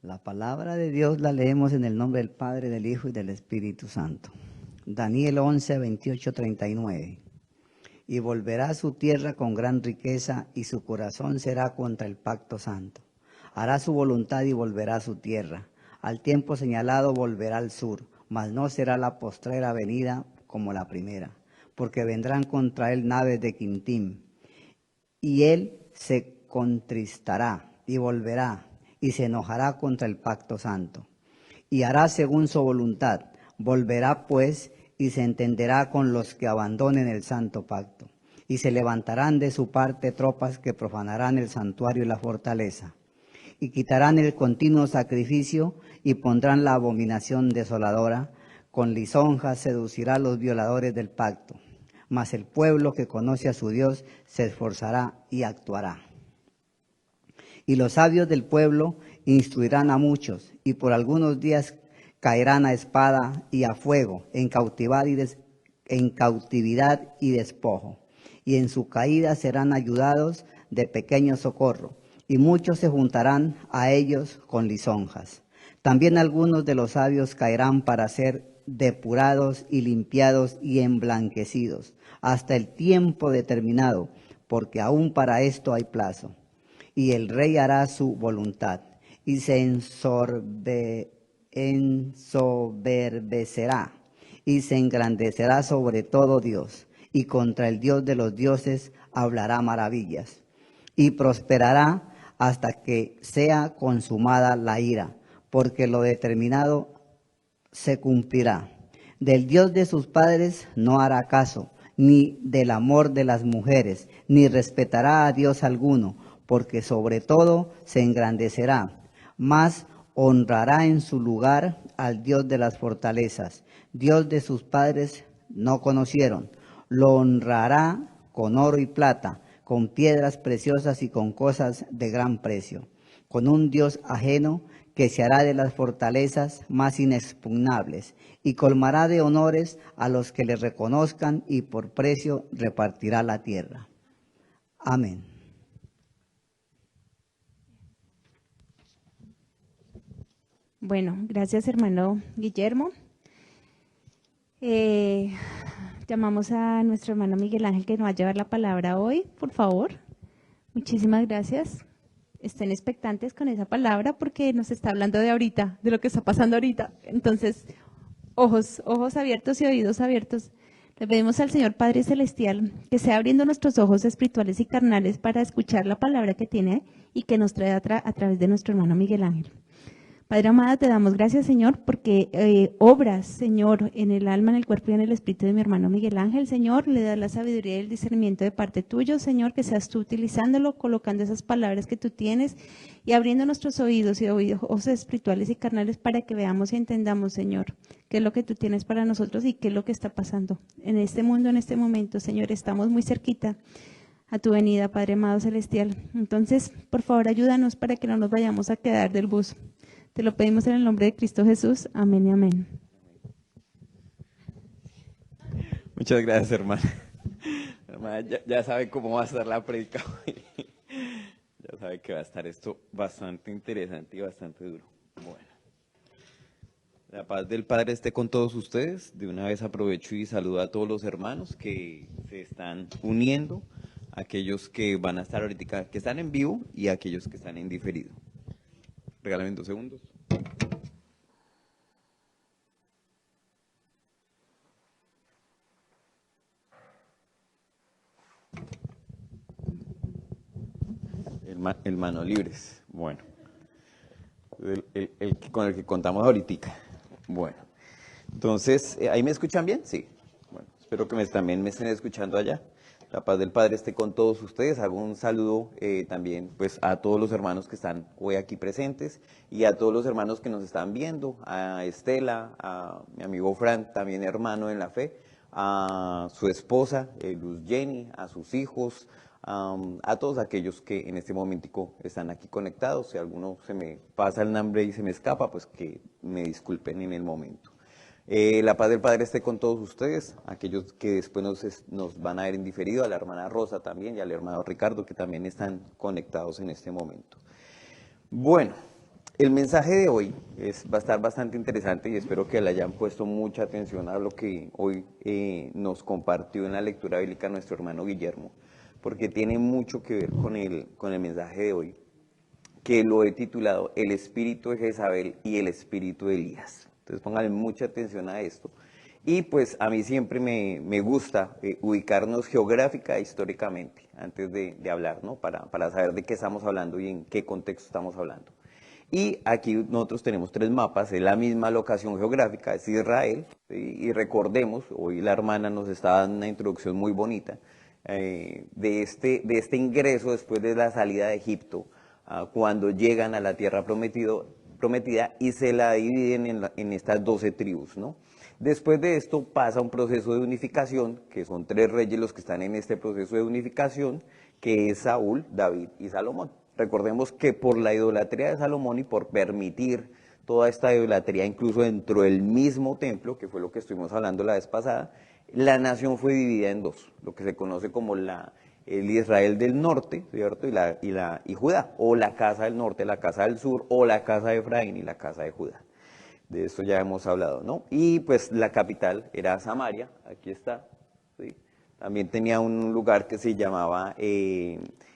La palabra de Dios la leemos en el nombre del Padre, del Hijo y del Espíritu Santo. Daniel 11, 28, 39. Y volverá a su tierra con gran riqueza, y su corazón será contra el pacto santo. Hará su voluntad y volverá a su tierra. Al tiempo señalado volverá al sur, mas no será la postrera venida como la primera, porque vendrán contra él naves de Quintim, y él se contristará y volverá, y se enojará contra el pacto santo, y hará según su voluntad. Volverá pues y se entenderá con los que abandonen el santo pacto, y se levantarán de su parte tropas que profanarán el santuario y la fortaleza, y quitarán el continuo sacrificio y pondrán la abominación desoladora. Con lisonjas seducirá a los violadores del pacto, mas el pueblo que conoce a su Dios se esforzará y actuará. Y los sabios del pueblo instruirán a muchos, y por algunos días caerán a espada y a fuego, en cautividad y despojo. Y en su caída serán ayudados de pequeño socorro, y muchos se juntarán a ellos con lisonjas. También algunos de los sabios caerán para ser depurados y limpiados y emblanquecidos, hasta el tiempo determinado, porque aún para esto hay plazo. Y el rey hará su voluntad, y se ensoberbecerá, y se engrandecerá sobre todo Dios, y contra el Dios de los dioses hablará maravillas, y prosperará hasta que sea consumada la ira, porque lo determinado se cumplirá. Del Dios de sus padres no hará caso, ni del amor de las mujeres, ni respetará a Dios alguno, porque sobre todo se engrandecerá, mas honrará en su lugar al Dios de las fortalezas. Dios de sus padres no conocieron. Lo honrará con oro y plata, con piedras preciosas y con cosas de gran precio, con un Dios ajeno que se hará de las fortalezas más inexpugnables, y colmará de honores a los que le reconozcan, y por precio repartirá la tierra. Amén. Bueno, gracias hermano Guillermo. Llamamos a nuestro hermano Miguel Ángel que nos va a llevar la palabra hoy, por favor. Muchísimas gracias. Estén expectantes con esa palabra porque nos está hablando de ahorita, de lo que está pasando ahorita. Entonces, ojos abiertos y oídos abiertos. Le pedimos al Señor Padre Celestial que sea abriendo nuestros ojos espirituales y carnales para escuchar la palabra que tiene y que nos trae a través de nuestro hermano Miguel Ángel. Padre amado, te damos gracias, Señor, porque obras, Señor, en el alma, en el cuerpo y en el espíritu de mi hermano Miguel Ángel, Señor. Le das la sabiduría y el discernimiento de parte tuyo, Señor, que seas tú utilizándolo, colocando esas palabras que tú tienes y abriendo nuestros oídos y ojos espirituales y carnales para que veamos y entendamos, Señor, qué es lo que tú tienes para nosotros y qué es lo que está pasando en este mundo, en este momento, Señor. Estamos muy cerquita a tu venida, Padre amado celestial. Entonces, por favor, ayúdanos para que no nos vayamos a quedar del bus. Te lo pedimos en el nombre de Cristo Jesús. Amén y amén. Muchas gracias, hermana. Hermana, ya sabe cómo va a estar la predica hoy. Ya sabe que va a estar esto bastante interesante y bastante duro. Bueno. La paz del Padre esté con todos ustedes. De una vez aprovecho y saludo a todos los hermanos que se están uniendo, aquellos que van a estar ahorita, que están en vivo y aquellos que están en diferido. Regálame 2 segundos. El mano libres. Bueno. El con el que contamos ahorita. Bueno. Entonces, ¿ahí me escuchan bien? Sí. Bueno, espero que también me estén escuchando allá. La paz del Padre esté con todos ustedes. Hago un saludo también pues, a todos los hermanos que están hoy aquí presentes y a todos los hermanos que nos están viendo, a Estela, a mi amigo Fran, también hermano en la fe, a su esposa, Luz Jenny, a sus hijos, a todos aquellos que en este momentico están aquí conectados. Si alguno se me pasa el nombre y se me escapa, pues que me disculpen en el momento. La paz del Padre esté con todos ustedes, aquellos que después nos van a ver en diferido, a la hermana Rosa también y al hermano Ricardo, que también están conectados en este momento. Bueno, El mensaje de hoy va a estar bastante interesante y espero que le hayan puesto mucha atención a lo que hoy nos compartió en la lectura bíblica nuestro hermano Guillermo, porque tiene mucho que ver con el mensaje de hoy, que lo he titulado El espíritu de Jezabel y el espíritu de Elías. Entonces pónganle mucha atención a esto. Y pues a mí siempre me gusta ubicarnos geográfica e históricamente antes de hablar, ¿no? Para saber de qué estamos hablando y en qué contexto estamos hablando. Y aquí nosotros tenemos 3 mapas, es la misma locación geográfica, es Israel, y recordemos, hoy la hermana nos está dando una introducción muy bonita de este ingreso después de la salida de Egipto, cuando llegan a la tierra prometida y se la dividen en estas 12 tribus, ¿no? Después de esto pasa un proceso de unificación, que son 3 reyes los que están en este proceso de unificación, que es Saúl, David y Salomón. Recordemos que por la idolatría de Salomón y por permitir toda esta idolatría incluso dentro del mismo templo, que fue lo que estuvimos hablando la vez pasada, la nación fue dividida en 2, lo que se conoce como el Israel del norte, ¿cierto? Y Judá, o la casa del norte, la casa del sur, o la casa de Efraín y la casa de Judá. De esto ya hemos hablado, ¿no? Y pues la capital era Samaria, aquí está, ¿sí? También tenía un lugar que se llamaba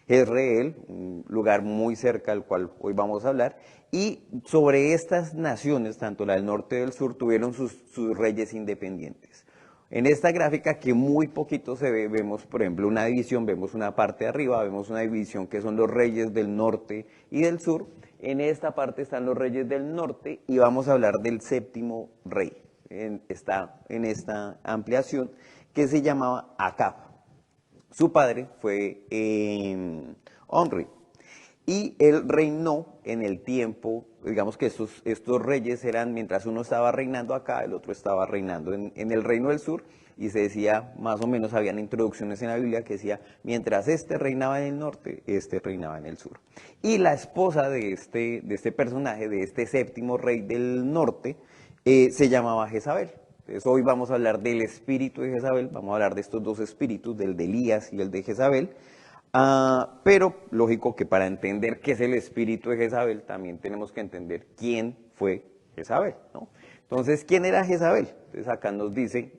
Jezreel, un lugar muy cerca al cual hoy vamos a hablar, y sobre estas naciones, tanto la del norte y del sur, tuvieron sus reyes independientes. En esta gráfica, que muy poquito se ve, vemos por ejemplo una división, vemos una parte de arriba, vemos una división que son los reyes del norte y del sur. En esta parte están los reyes del norte y vamos a hablar del 7º rey, está en esta ampliación, que se llamaba Acab. Su padre fue Omri, y él reinó en el tiempo, digamos que estos reyes eran, mientras uno estaba reinando acá, el otro estaba reinando en el reino del sur, y se decía, más o menos habían introducciones en la Biblia que decía, mientras este reinaba en el norte, este reinaba en el sur. Y la esposa de este personaje, de este 7º rey del norte, se llamaba Jezabel. Entonces hoy vamos a hablar del espíritu de Jezabel, vamos a hablar de estos 2 espíritus, del de Elías y el de Jezabel, pero lógico que para entender qué es el espíritu de Jezabel, también tenemos que entender quién fue Jezabel, ¿no? Entonces, ¿quién era Jezabel? Entonces acá nos dice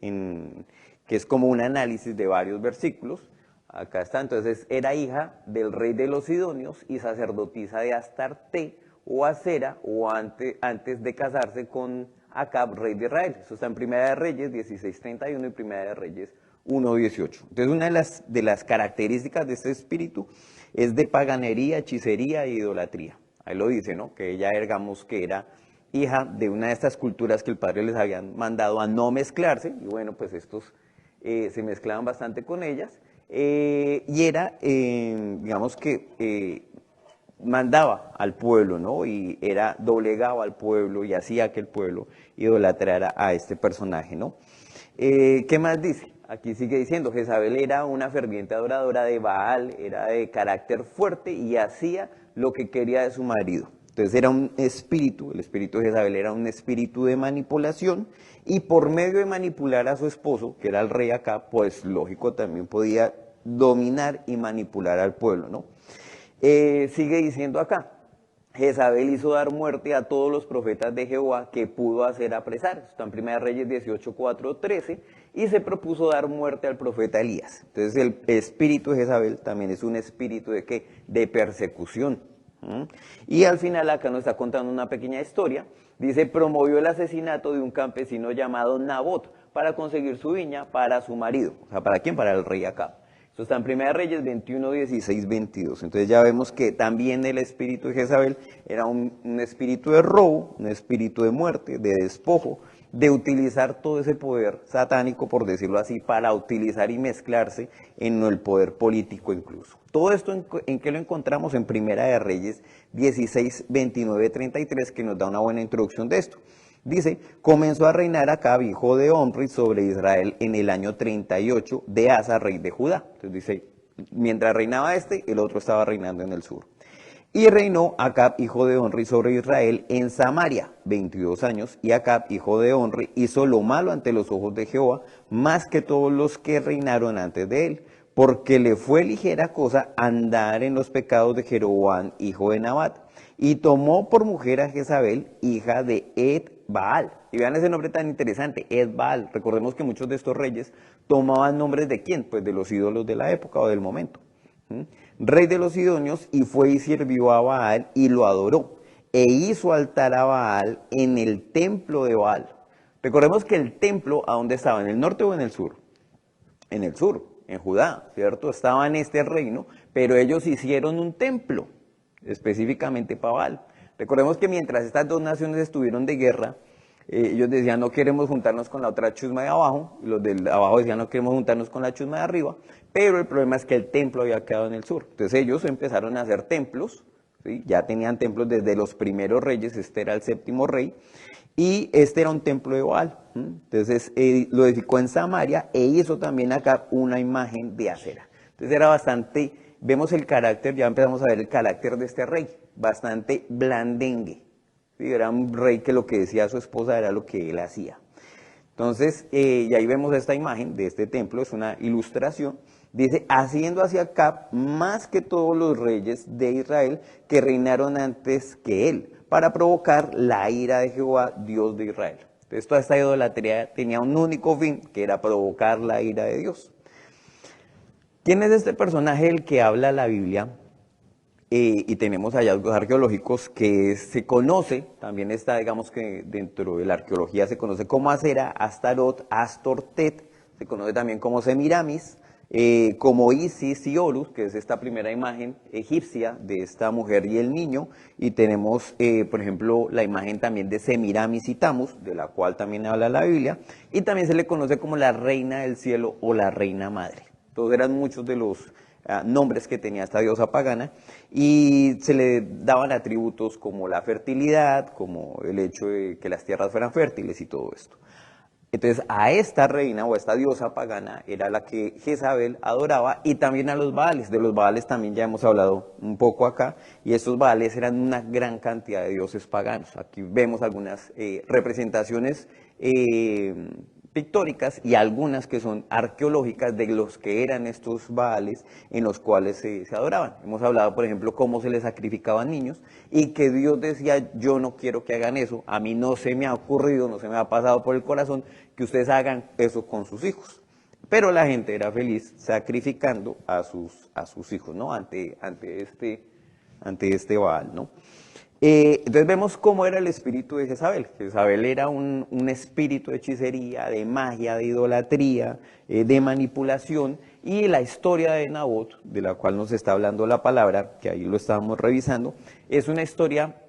que es como un análisis de varios versículos. Acá está, entonces era hija del rey de los Sidonios y sacerdotisa de Astarte o Acera, o antes de casarse con Acab, rey de Israel. Eso está en Primera de Reyes 16:31 y Primera de Reyes 1:18. Entonces una de las características de este espíritu es de paganería, hechicería e idolatría. Ahí lo dice, ¿no? Que ella, digamos, que era hija de una de estas culturas que el padre les habían mandado a no mezclarse, y bueno, pues estos se mezclaban bastante con ellas, y era, digamos que mandaba al pueblo, ¿no? Y doblegaba al pueblo y hacía que el pueblo idolatrara a este personaje, ¿no? ¿Qué más dice? Aquí sigue diciendo, Jezabel era una ferviente adoradora de Baal, era de carácter fuerte y hacía lo que quería de su marido. Entonces era un espíritu, el espíritu de Jezabel era un espíritu de manipulación, y por medio de manipular a su esposo, que era el rey acá, pues lógico también podía dominar y manipular al pueblo, ¿no? Sigue diciendo acá, Jezabel hizo dar muerte a todos los profetas de Jehová que pudo hacer apresar. Está en 1 Reyes 18:4-13, y se propuso dar muerte al profeta Elías. Entonces el espíritu de Jezabel también es un espíritu de ¿qué? De persecución. Y al final acá nos está contando una pequeña historia. Dice, promovió el asesinato de un campesino llamado Nabot para conseguir su viña para su marido. O sea, ¿para quién? Para el rey Acab. Esto está en 1 Reyes 21:16-22. Entonces ya vemos que también el espíritu de Jezabel era un espíritu de robo, un espíritu de muerte, de despojo, de utilizar todo ese poder satánico, por decirlo así, para utilizar y mezclarse en el poder político incluso. Todo esto, ¿en qué lo encontramos? En 1 Reyes 16:29-33, que nos da una buena introducción de esto. Dice, comenzó a reinar Acab, hijo de Omri, sobre Israel en el año 38 de Asa, rey de Judá. Entonces dice, mientras reinaba el otro estaba reinando en el sur. Y reinó Acab, hijo de Omri, sobre Israel en Samaria, 22 años, y Acab, hijo de Omri, hizo lo malo ante los ojos de Jehová, más que todos los que reinaron antes de él, porque le fue ligera cosa andar en los pecados de Jeroboam, hijo de Nabat, y tomó por mujer a Jezabel, hija de Ed-Baal. Y vean ese nombre tan interesante, Ed-Baal. Recordemos que muchos de estos reyes tomaban nombres de quién, pues de los ídolos de la época o del momento. Rey de los sidonios, y fue y sirvió a Baal y lo adoró, e hizo altar a Baal en el templo de Baal. Recordemos que el templo, ¿a dónde estaba? ¿En el norte o en el sur? En el sur, en Judá, ¿cierto? Estaba en este reino, pero ellos hicieron un templo, específicamente para Baal. Recordemos que mientras estas dos naciones estuvieron de guerra, ellos decían no queremos juntarnos con la otra chusma de abajo, y los de abajo decían no queremos juntarnos con la chusma de arriba, pero el problema es que el templo había quedado en el sur. Entonces ellos empezaron a hacer templos, ¿sí? Ya tenían templos desde los primeros reyes, este era el séptimo rey, y este era un templo de Baal. Entonces lo edificó en Samaria e hizo también acá una imagen de Acera. Entonces era bastante, vemos el carácter, ya empezamos a ver el carácter de este rey, bastante blandengue. ¿Sí? Era un rey que lo que decía su esposa era lo que él hacía. Entonces, y ahí vemos esta imagen de este templo, es una ilustración. Dice, haciendo hacia Acab más que todos los reyes de Israel que reinaron antes que él, para provocar la ira de Jehová, Dios de Israel. Entonces, toda esta idolatría tenía un único fin, que era provocar la ira de Dios. ¿Quién es este personaje del que habla la Biblia? Y tenemos hallazgos arqueológicos que se conoce, también está, digamos que dentro de la arqueología se conoce como Acera, Astarot, Astortet, se conoce también como Semiramis, como Isis y Horus, que es esta primera imagen egipcia de esta mujer y el niño, y tenemos, por ejemplo, la imagen también de Semiramis y Tamus, de la cual también habla la Biblia, y también se le conoce como la reina del cielo o la reina madre. Todos eran muchos de los nombres que tenía esta diosa pagana, y se le daban atributos como la fertilidad, como el hecho de que las tierras fueran fértiles y todo esto. Entonces a esta reina o a esta diosa pagana era la que Jezabel adoraba, y también a los Baales. De los Baales también ya hemos hablado un poco acá, y estos Baales eran una gran cantidad de dioses paganos. Aquí vemos algunas representaciones pictóricas y algunas que son arqueológicas de los que eran estos Baales en los cuales se adoraban. Hemos hablado, por ejemplo, cómo se les sacrificaban niños y que Dios decía, yo no quiero que hagan eso, a mí no se me ha ocurrido, no se me ha pasado por el corazón que ustedes hagan eso con sus hijos. Pero la gente era feliz sacrificando a sus hijos, ¿no? Ante este Baal, ¿no? Entonces vemos cómo era el espíritu de Jezabel. Jezabel era un espíritu de hechicería, de magia, de idolatría, de manipulación, y la historia de Nabot, de la cual nos está hablando la palabra, que ahí lo estábamos revisando, es una historia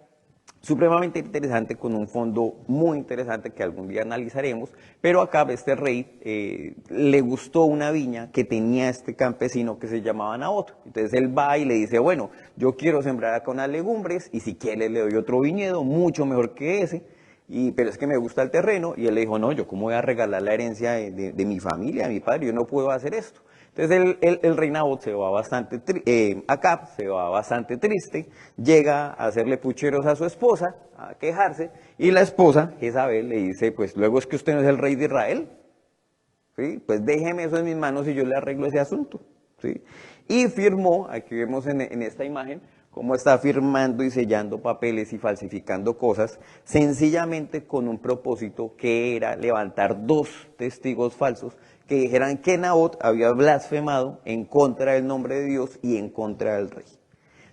supremamente interesante, con un fondo muy interesante que algún día analizaremos, pero acá este rey le gustó una viña que tenía este campesino que se llamaba Nabot. Entonces él va y le dice, bueno, yo quiero sembrar acá unas legumbres y si quiere le doy otro viñedo mucho mejor que ese, pero es que me gusta el terreno. Y él le dijo, no, yo cómo voy a regalar la herencia de mi familia, de mi padre, yo no puedo hacer esto. Entonces el rey Nabot se va bastante, Acab se va bastante triste, llega a hacerle pucheros a su esposa, a quejarse, y la esposa, Jezabel, le dice, pues luego es que usted no es el rey de Israel, ¿sí? Pues déjeme eso en mis manos y yo le arreglo ese asunto, ¿sí? Y firmó, aquí vemos en esta imagen, cómo está firmando y sellando papeles y falsificando cosas, sencillamente con un propósito que era levantar dos testigos falsos que dijeran que Nabot había blasfemado en contra del nombre de Dios y en contra del rey.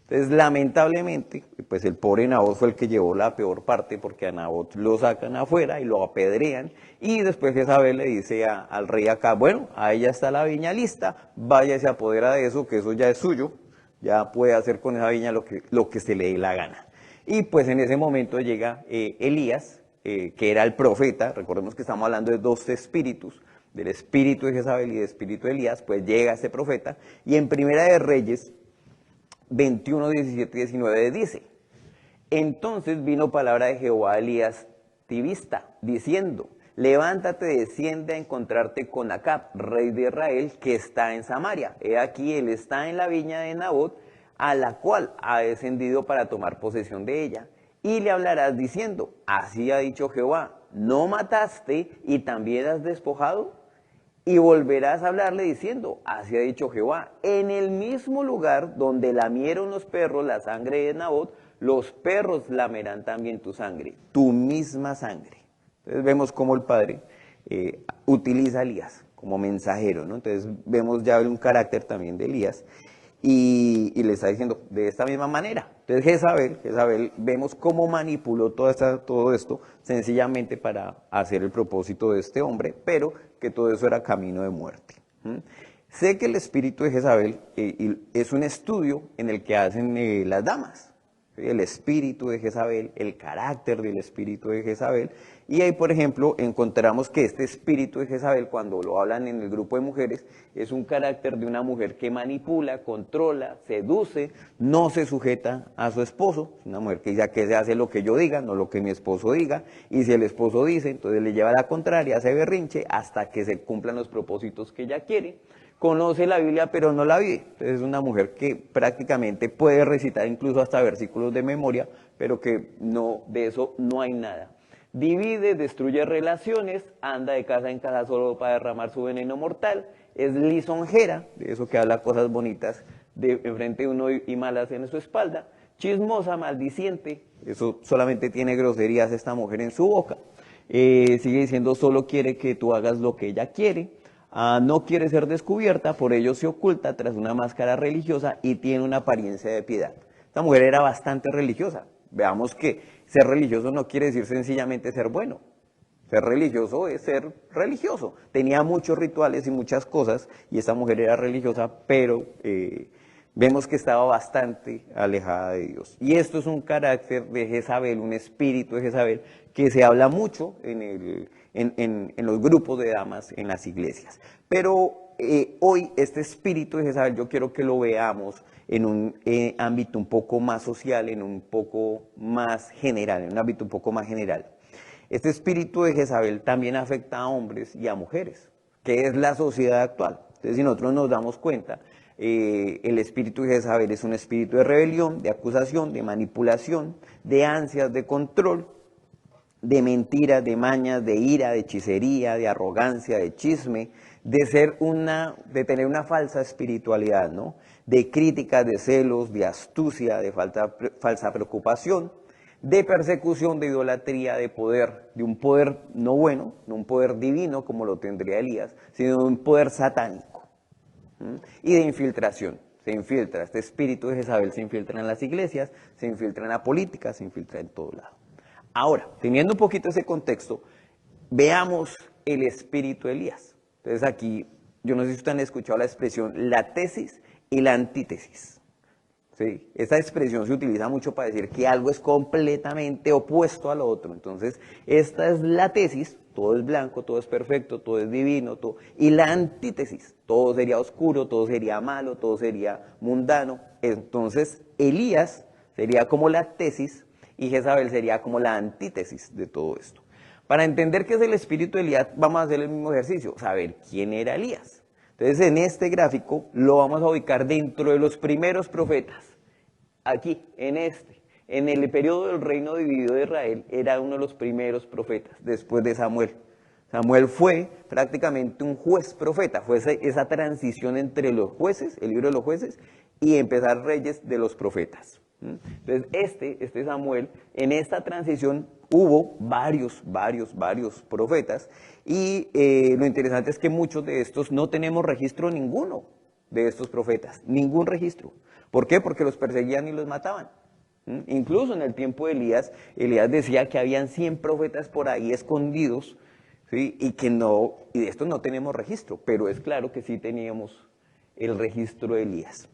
Entonces, lamentablemente, pues el pobre Nabot fue el que llevó la peor parte, porque a Nabot lo sacan afuera y lo apedrean, y después Jezabel le dice al rey acá, bueno, ahí ya está la viña lista, vaya y se apodera de eso, que eso ya es suyo, ya puede hacer con esa viña lo que se le dé la gana. Y pues en ese momento llega Elías, que era el profeta. Recordemos que estamos hablando de dos espíritus, del espíritu de Jezabel y del espíritu de Elías. Pues llega este profeta, y en Primera de Reyes 21, 17 y 19 dice, entonces vino palabra de Jehová a Elías Tibista, diciendo, levántate, desciende a encontrarte con Acab, rey de Israel, que está en Samaria. He aquí, él está en la viña de Nabot, a la cual ha descendido para tomar posesión de ella. Y le hablarás diciendo, así ha dicho Jehová, ¿no mataste y también has despojado? Y volverás a hablarle diciendo, así ha dicho Jehová, en el mismo lugar donde lamieron los perros la sangre de Nabot, los perros lamerán también tu sangre, tu misma sangre. Entonces vemos cómo el Padre utiliza a Elías como mensajero, ¿no? Entonces vemos ya un carácter también de Elías y le está diciendo de esta misma manera. Entonces Jezabel, vemos cómo manipuló todo esto sencillamente para hacer el propósito de este hombre, pero que todo eso era camino de muerte. Sé que el espíritu de Jezabel es un estudio en el que hacen las damas. El espíritu de Jezabel, el carácter del espíritu de Jezabel. Y ahí, por ejemplo, encontramos que este espíritu de Jezabel, cuando lo hablan en el grupo de mujeres, es un carácter de una mujer que manipula, controla, seduce, no se sujeta a su esposo. Es una mujer que dice que se hace lo que yo diga, no lo que mi esposo diga. Y si el esposo dice, entonces le lleva la contraria, hace berrinche, hasta que se cumplan los propósitos que ella quiere. Conoce la Biblia, pero no la vive. Entonces es una mujer que prácticamente puede recitar incluso hasta versículos de memoria, pero que no, de eso no hay nada. Divide, destruye relaciones, anda de casa en casa solo para derramar su veneno mortal, es lisonjera, de eso que habla cosas bonitas de enfrente de uno y malas en su espalda, chismosa, maldiciente, eso solamente tiene groserías esta mujer en su boca, sigue diciendo solo quiere que tú hagas lo que ella quiere. No quiere ser descubierta, por ello se oculta tras una máscara religiosa y tiene una apariencia de piedad. Esta mujer era bastante religiosa. Veamos que ser religioso no quiere decir sencillamente ser bueno. Ser religioso es ser religioso. Tenía muchos rituales y muchas cosas, y esta mujer era religiosa, pero vemos que estaba bastante alejada de Dios. Y esto es un carácter de Jezabel, un espíritu de Jezabel, que se habla mucho en los grupos de damas en las iglesias. Pero hoy este espíritu de Jezabel yo quiero que lo veamos en un ámbito un poco más social, en un poco más general, en un ámbito un poco más general. Este espíritu de Jezabel también afecta a hombres y a mujeres, que es la sociedad actual. Entonces, si nosotros nos damos cuenta, el espíritu de Jezabel es un espíritu de rebelión, de acusación, de manipulación, de ansias de control, de mentiras, de mañas, de ira, de hechicería, de arrogancia, de chisme, de tener una falsa espiritualidad, ¿no? De críticas, de celos, de astucia, de falsa preocupación, de persecución, de idolatría, de poder, de un poder no bueno, no un poder divino como lo tendría Elías, sino de un poder satánico. Y de infiltración. Se infiltra, este espíritu de Jezabel se infiltra en las iglesias, se infiltra en la política, se infiltra en todo lado. Ahora, teniendo un poquito ese contexto, veamos el espíritu de Elías. Entonces aquí, yo no sé si ustedes han escuchado la expresión la tesis y la antítesis. ¿Sí? Esta expresión se utiliza mucho para decir que algo es completamente opuesto a lo otro. Entonces, esta es la tesis, todo es blanco, todo es perfecto, todo es divino, todo, y la antítesis, todo sería oscuro, todo sería malo, todo sería mundano. Entonces, Elías sería como la tesis y Jezabel sería como la antítesis de todo esto. Para entender qué es el espíritu de Elías, vamos a hacer el mismo ejercicio, saber quién era Elías. Entonces, en este gráfico lo vamos a ubicar dentro de los primeros profetas. Aquí, en el periodo del reino dividido de Israel, era uno de los primeros profetas, después de Samuel. Samuel fue prácticamente un juez profeta, fue esa transición entre los jueces, el libro de los jueces, y empezar reyes de los profetas. Entonces, este Samuel, en esta transición hubo varios profetas, y lo interesante es que muchos de estos no tenemos registro ninguno de estos profetas, ningún registro. ¿Por qué? Porque los perseguían y los mataban. Incluso en el tiempo de Elías decía que habían 100 profetas por ahí escondidos, ¿sí? y de estos no tenemos registro, pero es claro que sí teníamos el registro de Elías.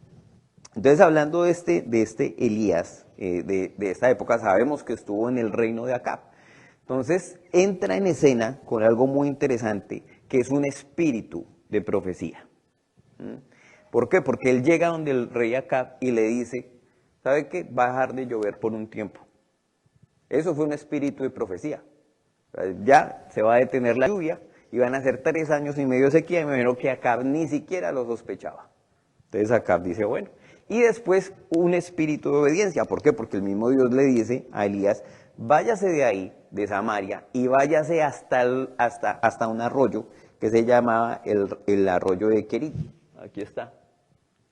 Entonces, hablando de este Elías, de esta época, sabemos que estuvo en el reino de Acab. Entonces, entra en escena con algo muy interesante, que es un espíritu de profecía. ¿Por qué? Porque él llega donde el rey Acab y le dice, ¿sabe qué? Va a dejar de llover por un tiempo. Eso fue un espíritu de profecía. Ya se va a detener la lluvia y van a ser 3 años y medio de sequía, y me imagino que Acab ni siquiera lo sospechaba. Entonces Acab dice, bueno. Y después un espíritu de obediencia. ¿Por qué? Porque el mismo Dios le dice a Elías, váyase de ahí, de Samaria, y váyase hasta un arroyo que se llamaba el arroyo de Querit. Aquí está,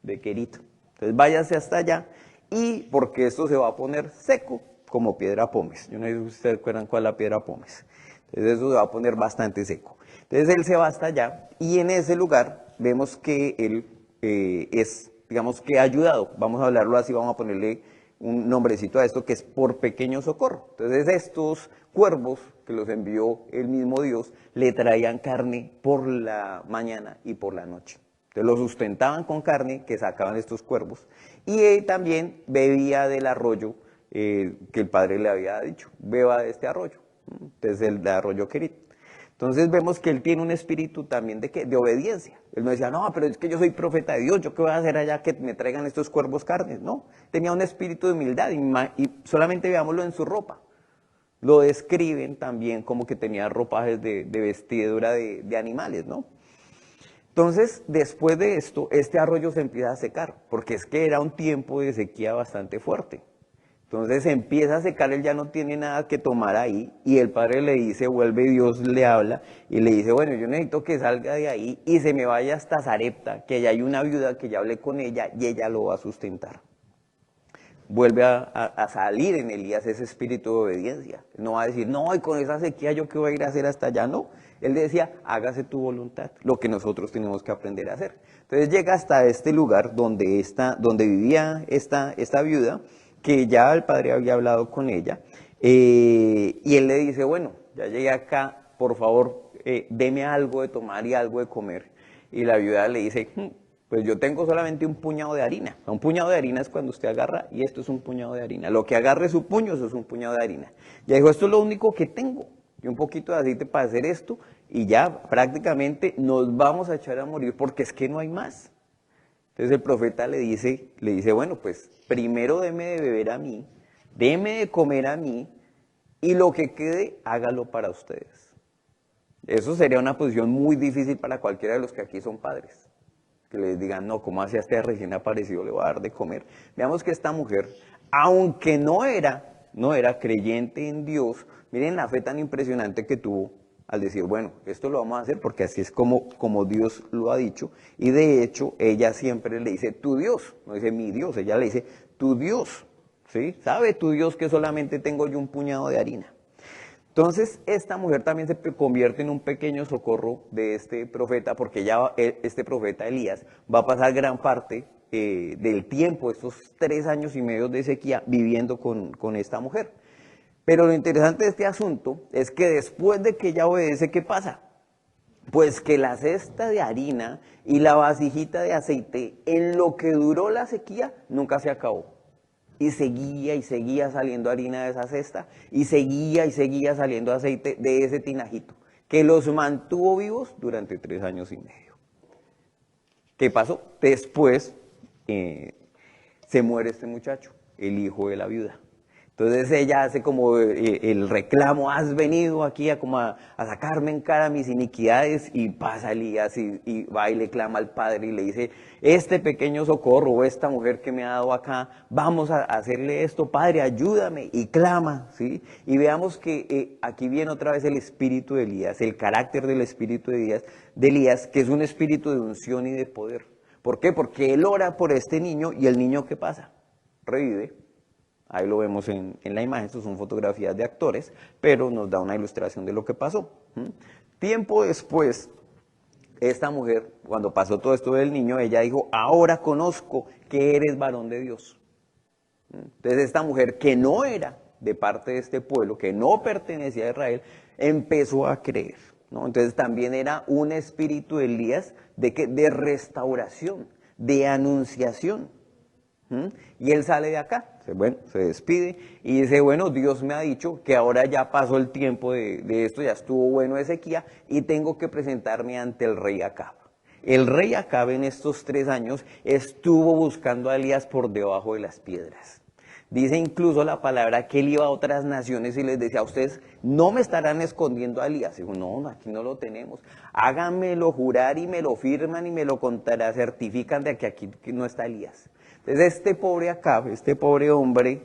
de Querit. Entonces váyase hasta allá y porque esto se va a poner seco como piedra pómez. Yo no sé si ustedes recuerdan cuál es la piedra pómez. Entonces eso se va a poner bastante seco. Entonces él se va hasta allá y en ese lugar vemos que él es, digamos que ayudado. Vamos a hablarlo así, vamos a ponerle un nombrecito a esto que es por pequeño socorro. Entonces estos cuervos que los envió el mismo Dios le traían carne por la mañana y por la noche. Entonces lo sustentaban con carne que sacaban estos cuervos y él también bebía del arroyo que el padre le había dicho, beba de este arroyo, entonces el arroyo Querit. Entonces vemos que él tiene un espíritu también de, ¿qué? De obediencia. Él no decía, no, pero es que yo soy profeta de Dios, ¿yo qué voy a hacer allá que me traigan estos cuervos carnes? No, tenía un espíritu de humildad y solamente veámoslo en su ropa. Lo describen también como que tenía ropajes de vestidura de animales, ¿no? Entonces, después de esto, este arroyo se empieza a secar, porque es que era un tiempo de sequía bastante fuerte. Entonces se empieza a secar, él ya no tiene nada que tomar ahí, y el padre le dice, vuelve, Dios le habla, y le dice, bueno, yo necesito que salga de ahí y se me vaya hasta Sarepta, que allá hay una viuda que ya hablé con ella, y ella lo va a sustentar. Vuelve a salir en Elías ese espíritu de obediencia. No va a decir, no, y con esa sequía yo qué voy a ir a hacer hasta allá, no. Él decía, hágase tu voluntad, lo que nosotros tenemos que aprender a hacer. Entonces llega hasta este lugar donde vivía esta viuda, que ya el padre había hablado con ella, y él le dice, bueno, ya llegué acá, por favor, deme algo de tomar y algo de comer. Y la viuda le dice, pues yo tengo solamente un puñado de harina. Un puñado de harina es cuando usted agarra, y esto es un puñado de harina. Lo que agarre su puño, eso es un puñado de harina. Ya dijo, esto es lo único que tengo. Y un poquito de aceite para hacer esto, y ya prácticamente nos vamos a echar a morir porque es que no hay más. Entonces el profeta le dice, bueno, pues primero deme de beber a mí, deme de comer a mí, y lo que quede, hágalo para ustedes. Eso sería una posición muy difícil para cualquiera de los que aquí son padres. Que les digan, no, ¿cómo hace a este recién aparecido? Le va a dar de comer. Veamos que esta mujer, aunque no era creyente en Dios, miren la fe tan impresionante que tuvo al decir, bueno, esto lo vamos a hacer porque así es como Dios lo ha dicho. Y de hecho, ella siempre le dice, tu Dios, no dice mi Dios, ella le dice, tu Dios, ¿sí? ¿Sabe tu Dios que solamente tengo yo un puñado de harina? Entonces, esta mujer también se convierte en un pequeño socorro de este profeta, porque ya este profeta Elías va a pasar gran parte del tiempo, estos 3 años y medio de sequía, viviendo con esta mujer. Pero lo interesante de este asunto es que después de que ella obedece, ¿qué pasa? Pues que la cesta de harina y la vasijita de aceite, en lo que duró la sequía, nunca se acabó. Y seguía saliendo harina de esa cesta, y seguía saliendo aceite de ese tinajito, que los mantuvo vivos durante 3 años y medio. ¿Qué pasó? Después se muere este muchacho, el hijo de la viuda. Entonces ella hace como el reclamo, has venido aquí a sacarme en cara mis iniquidades, y pasa Elías y va y le clama al padre y le dice, este pequeño socorro, esta mujer que me ha dado acá, vamos a hacerle esto, padre, ayúdame, y clama, ¿sí? Y veamos que aquí viene otra vez el espíritu de Elías, el carácter del espíritu de Elías, que es un espíritu de unción y de poder. ¿Por qué? Porque él ora por este niño, y el niño, ¿qué pasa? Revive. Ahí lo vemos en la imagen, estas son fotografías de actores, pero nos da una ilustración de lo que pasó. Tiempo después, esta mujer, cuando pasó todo esto del niño, ella dijo, ahora conozco que eres varón de Dios. Entonces esta mujer, que no era de parte de este pueblo, que no pertenecía a Israel, empezó a creer, ¿no? Entonces también era un espíritu de Elías de restauración, de anunciación. Y él sale de acá, bueno, se despide y dice, bueno, Dios me ha dicho que ahora ya pasó el tiempo de esto, ya estuvo bueno de sequía, y tengo que presentarme ante el rey Acab. El rey Acab en estos 3 años estuvo buscando a Elías por debajo de las piedras. Dice incluso la palabra que él iba a otras naciones y les decía, ustedes no me estarán escondiendo a Elías. Y dijo, no, aquí no lo tenemos. Háganmelo jurar y me lo firman y me lo contará, certifican de que aquí no está Elías. Entonces este pobre Acab, este pobre hombre,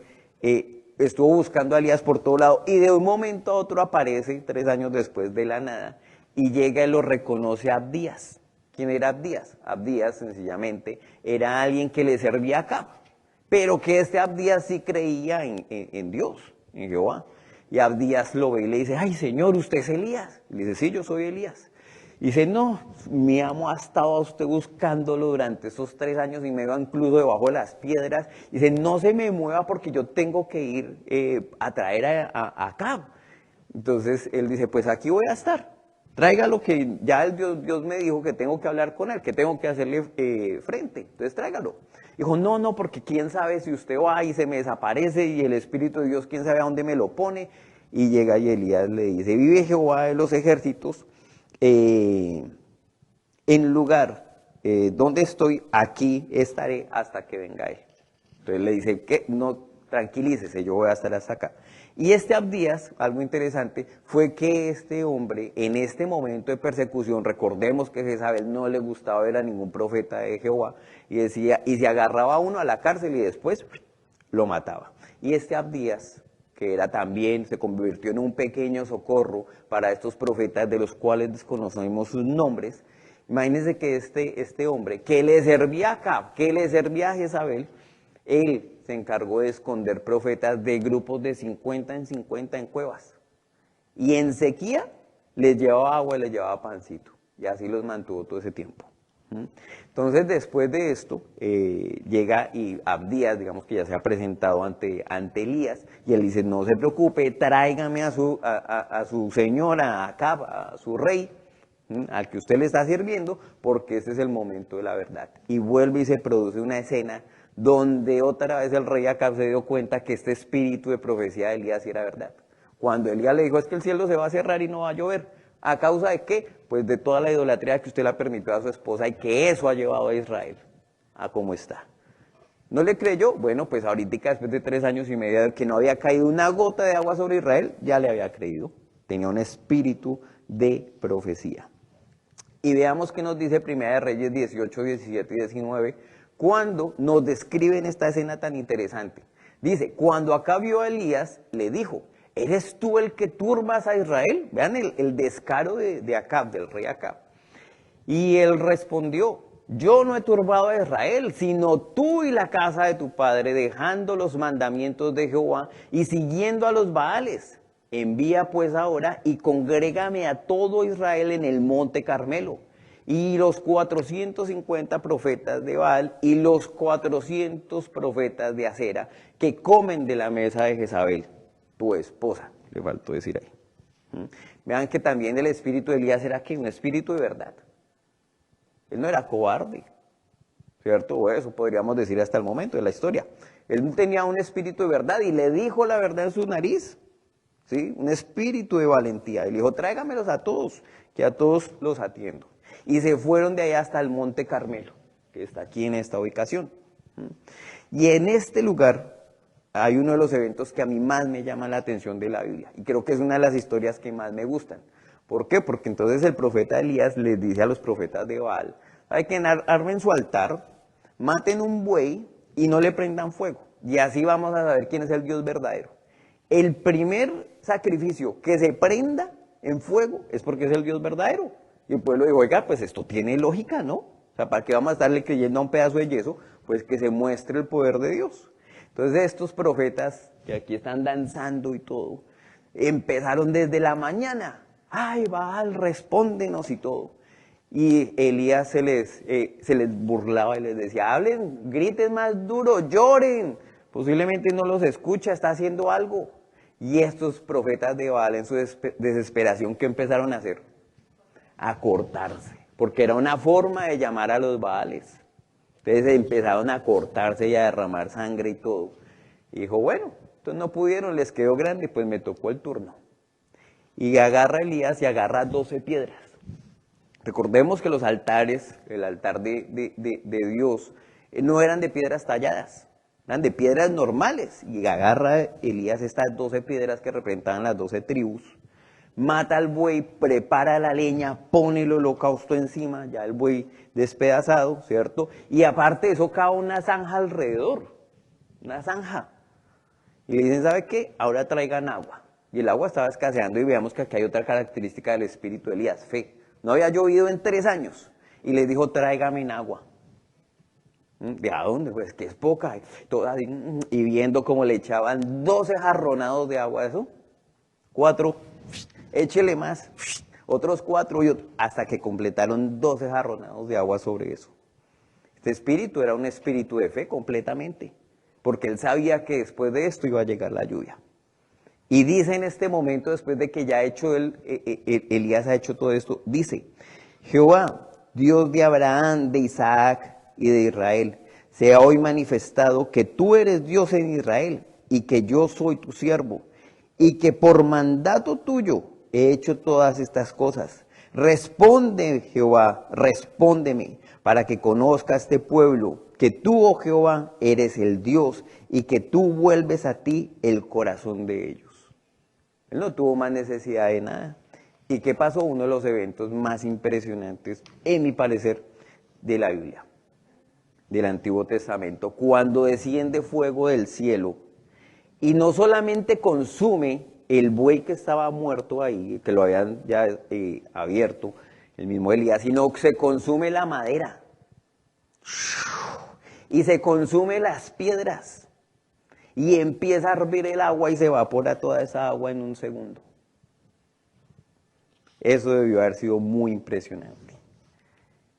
estuvo buscando a Elías por todo lado, y de un momento a otro aparece 3 años después de la nada, y llega y lo reconoce a Abdías. ¿Quién era Abdías? Abdías sencillamente era alguien que le servía a Acab, pero que este Abdías sí creía en Dios, en Jehová. Y Abdías lo ve y le dice, ay Señor, ¿usted es Elías? Y le dice, sí, yo soy Elías. Y dice, no, mi amo ha estado a usted buscándolo durante esos 3 años y me va incluso debajo de las piedras. Y dice, no se me mueva porque yo tengo que ir a traer a Acab. Entonces él dice, pues aquí voy a estar. Tráigalo que ya Dios me dijo que tengo que hablar con él, que tengo que hacerle frente. Entonces tráigalo. Dijo, no, porque quién sabe si usted va y se me desaparece y el Espíritu de Dios quién sabe a dónde me lo pone. Y llega y Elías le dice, vive Jehová de los ejércitos, en lugar donde estoy, aquí estaré hasta que venga él. Entonces le dice, que no, tranquilícese, yo voy a estar hasta acá. Y este Abdías, algo interesante, fue que este hombre, en este momento de persecución, recordemos que Jezabel no le gustaba ver a ningún profeta de Jehová, y decía, y se agarraba a uno a la cárcel y después lo mataba. Y este Abdías, que era también, se convirtió en un pequeño socorro para estos profetas de los cuales desconocemos sus nombres. Imagínense que este hombre, que le servía a Acab, que le servía a Jezabel, él se encargó de esconder profetas de grupos de 50 en 50 en cuevas. Y en sequía les llevaba agua y les llevaba pancito. Y así los mantuvo todo ese tiempo. Entonces, después de esto, llega y Abdías, digamos que ya se ha presentado ante Elías, y él dice, no se preocupe, tráigame a su señora, a Acab, a su rey, al que usted le está sirviendo, porque este es el momento de la verdad. Y vuelve y se produce una escena donde otra vez el rey Acab se dio cuenta que este espíritu de profecía de Elías sí era verdad. Cuando Elías le dijo, es que el cielo se va a cerrar y no va a llover. ¿A causa de qué? Pues de toda la idolatría que usted le permitió a su esposa y que eso ha llevado a Israel a cómo está. ¿No le creyó? Bueno, pues ahorita después de 3 años y medio de que no había caído una gota de agua sobre Israel, ya le había creído. Tenía un espíritu de profecía. Y veamos qué nos dice Primera de Reyes 18, 17 y 19, cuando nos describen esta escena tan interesante. Dice, cuando Acab vio a Elías, le dijo, ¿eres tú el que turbas a Israel? Vean el descaro de Acab, del rey Acab. Y él respondió, yo no he turbado a Israel, sino tú y la casa de tu padre, dejando los mandamientos de Jehová y siguiendo a los Baales. Envía pues ahora y congrégame a todo Israel en el monte Carmelo. Y los 450 profetas de Baal y los 400 profetas de Acera que comen de la mesa de Jezabel, tu esposa, le faltó decir ahí. Vean que también el espíritu de Elías era que un espíritu de verdad. Él no era cobarde, ¿cierto? O eso podríamos decir hasta el momento de la historia. Él tenía un espíritu de verdad y le dijo la verdad en su nariz, ¿sí? Un espíritu de valentía. Y le dijo, tráigamelos a todos, que a todos los atiendo. Y se fueron de ahí hasta el monte Carmelo, que está aquí en esta ubicación. Y en este lugar hay uno de los eventos que a mí más me llama la atención de la Biblia. Y creo que es una de las historias que más me gustan. ¿Por qué? Porque entonces el profeta Elías les dice a los profetas de Baal, hay que armen su altar, maten un buey y no le prendan fuego. Y así vamos a saber quién es el Dios verdadero. El primer sacrificio que se prenda en fuego es porque es el Dios verdadero. Y el pueblo dijo, oiga, pues esto tiene lógica, ¿no? O sea, ¿para qué vamos a estarle creyendo a un pedazo de yeso? Pues que se muestre el poder de Dios. Entonces estos profetas, que aquí están danzando y todo, empezaron desde la mañana. Ay, Baal, respóndenos y todo. Y Elías se les burlaba y les decía, hablen, griten más duro, lloren. Posiblemente no los escucha, está haciendo algo. Y estos profetas de Baal en su desesperación, ¿qué empezaron a hacer? A cortarse, porque era una forma de llamar a los Baales. Entonces empezaron a cortarse y a derramar sangre y todo. Y dijo, bueno, entonces no pudieron, les quedó grande, pues me tocó el turno. Y agarra Elías y agarra 12 piedras. Recordemos que los altares, el altar de Dios, no eran de piedras talladas, eran de piedras normales. Y agarra Elías estas 12 piedras que representaban las 12 tribus, mata al buey, prepara la leña, pone el holocausto encima, ya el buey despedazado, ¿cierto? Y aparte de eso, cava una zanja alrededor, una zanja. Y le dicen, ¿sabe qué? Ahora traigan agua. Y el agua estaba escaseando y veamos que aquí hay otra característica del espíritu de Elías, fe. No había llovido en 3 años. Y les dijo, tráigame en agua. ¿De a dónde? Pues que es poca. Toda, y viendo cómo le echaban 12 jarronados de agua a eso. 4, échele más. Otros 4 hasta que completaron 12 jarronados de agua sobre eso. Este espíritu era un espíritu de fe completamente, porque él sabía que después de esto iba a llegar la lluvia. Y dice en este momento, después de que ya ha hecho Elías ha hecho todo esto, dice: Jehová, Dios de Abraham, de Isaac y de Israel, sea hoy manifestado que tú eres Dios en Israel y que yo soy tu siervo y que por mandato tuyo he hecho todas estas cosas. Responde, Jehová, respóndeme, para que conozca este pueblo que tú, oh Jehová, eres el Dios y que tú vuelves a ti el corazón de ellos. Él no tuvo más necesidad de nada. ¿Y qué pasó? Uno de los eventos más impresionantes, en mi parecer, de la Biblia, del Antiguo Testamento, cuando desciende fuego del cielo y no solamente consume el buey que estaba muerto ahí, que lo habían ya abierto, el mismo Elías, sino que se consume la madera y se consume las piedras y empieza a hervir el agua y se evapora toda esa agua en un segundo. Eso debió haber sido muy impresionante.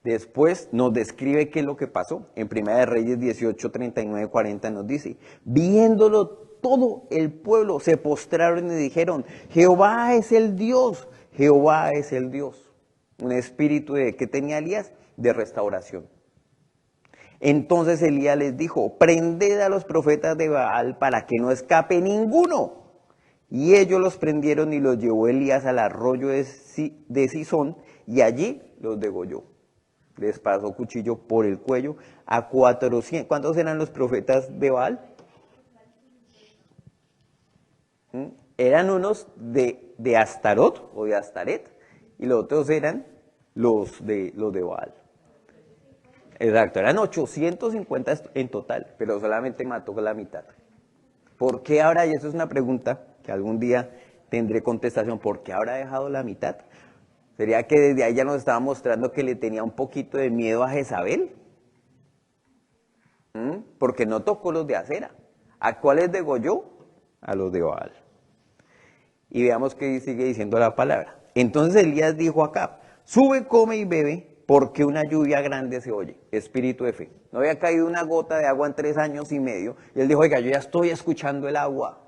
Después nos describe qué es lo que pasó. En Primera de Reyes 18, 39, 40 nos dice: viéndolo todo el pueblo se postraron y dijeron: Jehová es el Dios, Jehová es el Dios. Un espíritu de ¿qué tenía Elías? De restauración. Entonces Elías les dijo: prended a los profetas de Baal para que no escape ninguno. Y ellos los prendieron y los llevó Elías al arroyo de Sison y allí los degolló. Les pasó cuchillo por el cuello a 400. ¿Cuántos eran los profetas de Baal? Eran unos de Astarot o de Astaret y los otros eran los de Baal. Exacto, eran 850 en total, pero solamente mató la mitad. ¿Por qué ahora? Y eso es una pregunta que algún día tendré contestación. ¿Por qué habrá dejado la mitad? ¿Sería que desde ahí ya nos estaba mostrando que le tenía un poquito de miedo a Jezabel? Porque no tocó los de acera. ¿A cuáles degolló? A los de Baal. Y veamos qué sigue diciendo la palabra. Entonces Elías dijo a Acab: sube, come y bebe, porque una lluvia grande se oye. Espíritu de fe. No había caído una gota de agua en 3 años y medio. Y él dijo: oiga, yo ya estoy escuchando el agua.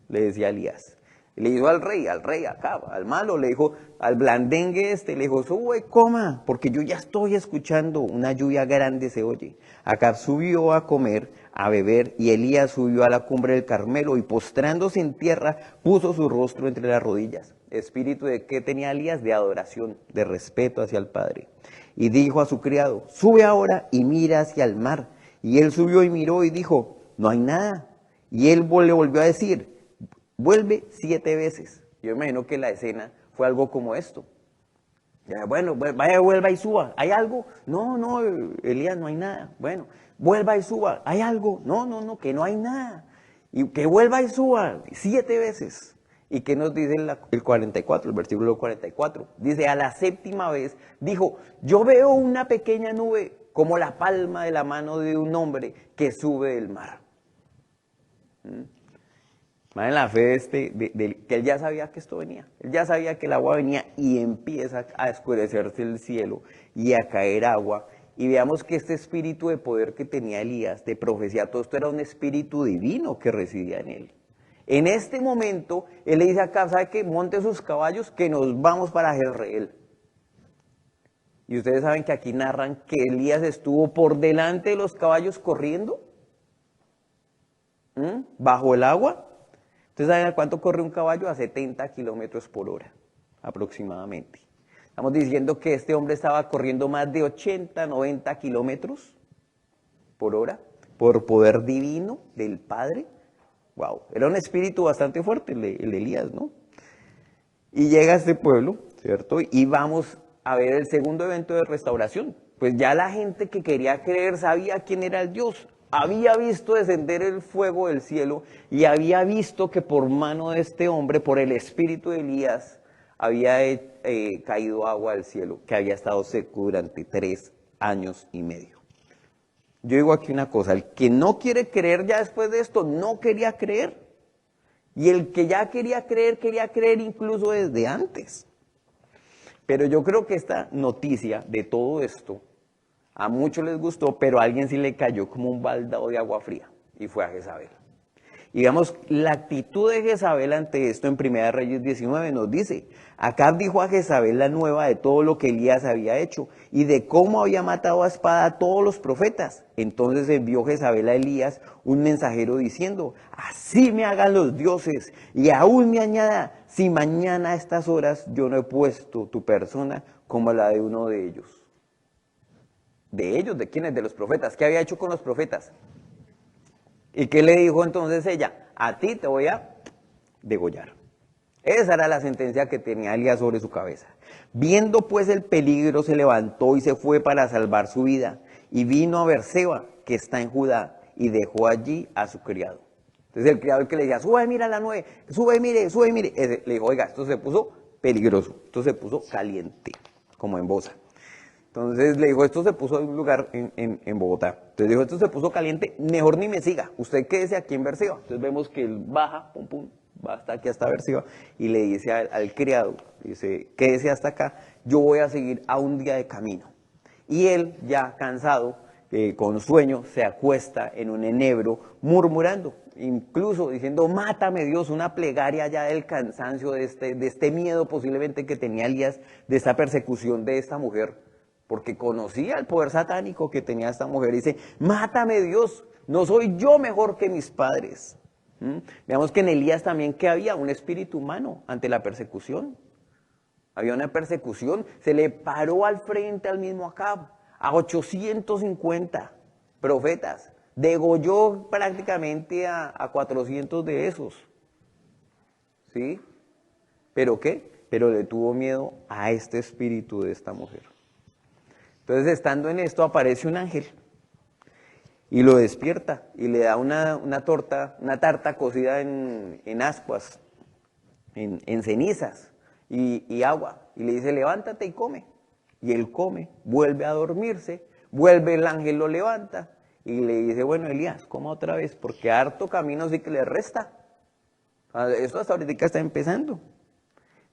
Le decía Elías. Le dijo al rey Acab, al malo, le dijo, al blandengue le dijo: sube, coma, porque yo ya estoy escuchando, una lluvia grande se oye. Acab subió a comer, a beber, y Elías subió a la cumbre del Carmelo, y postrándose en tierra, puso su rostro entre las rodillas. Espíritu de ¿qué tenía Elías? De adoración, de respeto hacia el Padre. Y dijo a su criado: sube ahora y mira hacia el mar. Y él subió y miró y dijo: no hay nada. Y él le volvió a decir: vuelve 7 veces. Yo imagino que la escena fue algo como esto. Ya, bueno, vaya, vuelva y suba. ¿Hay algo? No, Elías, no hay nada. Bueno, vuelva y suba. ¿Hay algo? No, que no hay nada. Y que vuelva y suba 7 veces. ¿Y qué nos dice el 44, el versículo 44? Dice: a la 7ª vez dijo: yo veo una pequeña nube como la palma de la mano de un hombre que sube del mar. Más en la fe que él ya sabía que esto venía. Él ya sabía que el agua venía y empieza a oscurecerse el cielo y a caer agua. Y veamos que este espíritu de poder que tenía Elías, de profecía, todo esto era un espíritu divino que residía en él. En este momento, él le dice acá: ¿sabe qué? Monte sus caballos que nos vamos para Jezreel. Y ustedes saben que aquí narran que Elías estuvo por delante de los caballos corriendo, bajo el agua. ¿Ustedes saben a cuánto corre un caballo? A 70 kilómetros por hora, aproximadamente. Estamos diciendo que este hombre estaba corriendo más de 80, 90 kilómetros por hora, por poder divino del Padre. Wow, era un espíritu bastante fuerte el de Elías, ¿no? Y llega a este pueblo, ¿cierto? Y vamos a ver el segundo evento de restauración. Pues ya la gente que quería creer sabía quién era el Dios. Había visto descender el fuego del cielo y había visto que por mano de este hombre, por el espíritu de Elías, había caído agua del cielo, que había estado seco durante 3 años y medio. yo digo aquí una cosa, el que no quiere creer ya después de esto, no quería creer. Y el que ya quería creer incluso desde antes. Pero yo creo que esta noticia de todo esto, a muchos les gustó, pero a alguien sí le cayó como un baldado de agua fría, y fue a Jezabel. Y digamos, la actitud de Jezabel ante esto en 1 Reyes 19 nos dice, Acab dijo a Jezabel la nueva de todo lo que Elías había hecho y de cómo había matado a espada a todos los profetas. Entonces envió Jezabel a Elías un mensajero diciendo, así me hagan los dioses y aún me añada, si mañana a estas horas yo no he puesto tu persona como la de uno de ellos. ¿De ellos? ¿De quiénes? De los profetas. ¿Qué había hecho con los profetas? ¿Y qué le dijo entonces ella? A ti te voy a degollar. Esa era la sentencia que tenía Elías sobre su cabeza. Viendo pues el peligro, se levantó y se fue para salvar su vida. Y vino a Berseba, que está en Judá, y dejó allí a su criado. Entonces el criado, el que le decía, sube, mira la nueve, sube, mire, ese, le dijo, oiga, esto se puso peligroso, esto se puso caliente, como en Bosa. Entonces le dijo, esto se puso en un lugar en Bogotá. Entonces dijo, esto se puso caliente, mejor ni me siga. Usted quédese aquí en Berseba. Entonces vemos que él baja, pum, pum, va hasta aquí hasta Berseba y le dice al criado, dice, quédese hasta acá, yo voy a seguir a un día de camino. Y él, ya cansado, con sueño, se acuesta en un enebro murmurando, incluso diciendo, mátame Dios, una plegaria ya del cansancio, de este miedo posiblemente que tenía Elías, de esta persecución de esta mujer. Porque conocía el poder satánico que tenía esta mujer. Dice, mátame Dios, no soy yo mejor que mis padres. Veamos que en Elías también que había un espíritu humano ante la persecución. Había una persecución, se le paró al frente al mismo Acab, a 850 profetas. Degolló prácticamente a 400 de esos. ¿Sí? ¿Pero qué? Pero le tuvo miedo a este espíritu de esta mujer. Entonces, estando en esto, aparece un ángel y lo despierta y le da una tarta cocida en ascuas, en cenizas y agua. Y le dice, levántate y come. Y él come, vuelve a dormirse, vuelve el ángel, lo levanta y le dice, bueno, Elías, coma otra vez, porque harto camino sí que le resta. Esto hasta ahorita está empezando.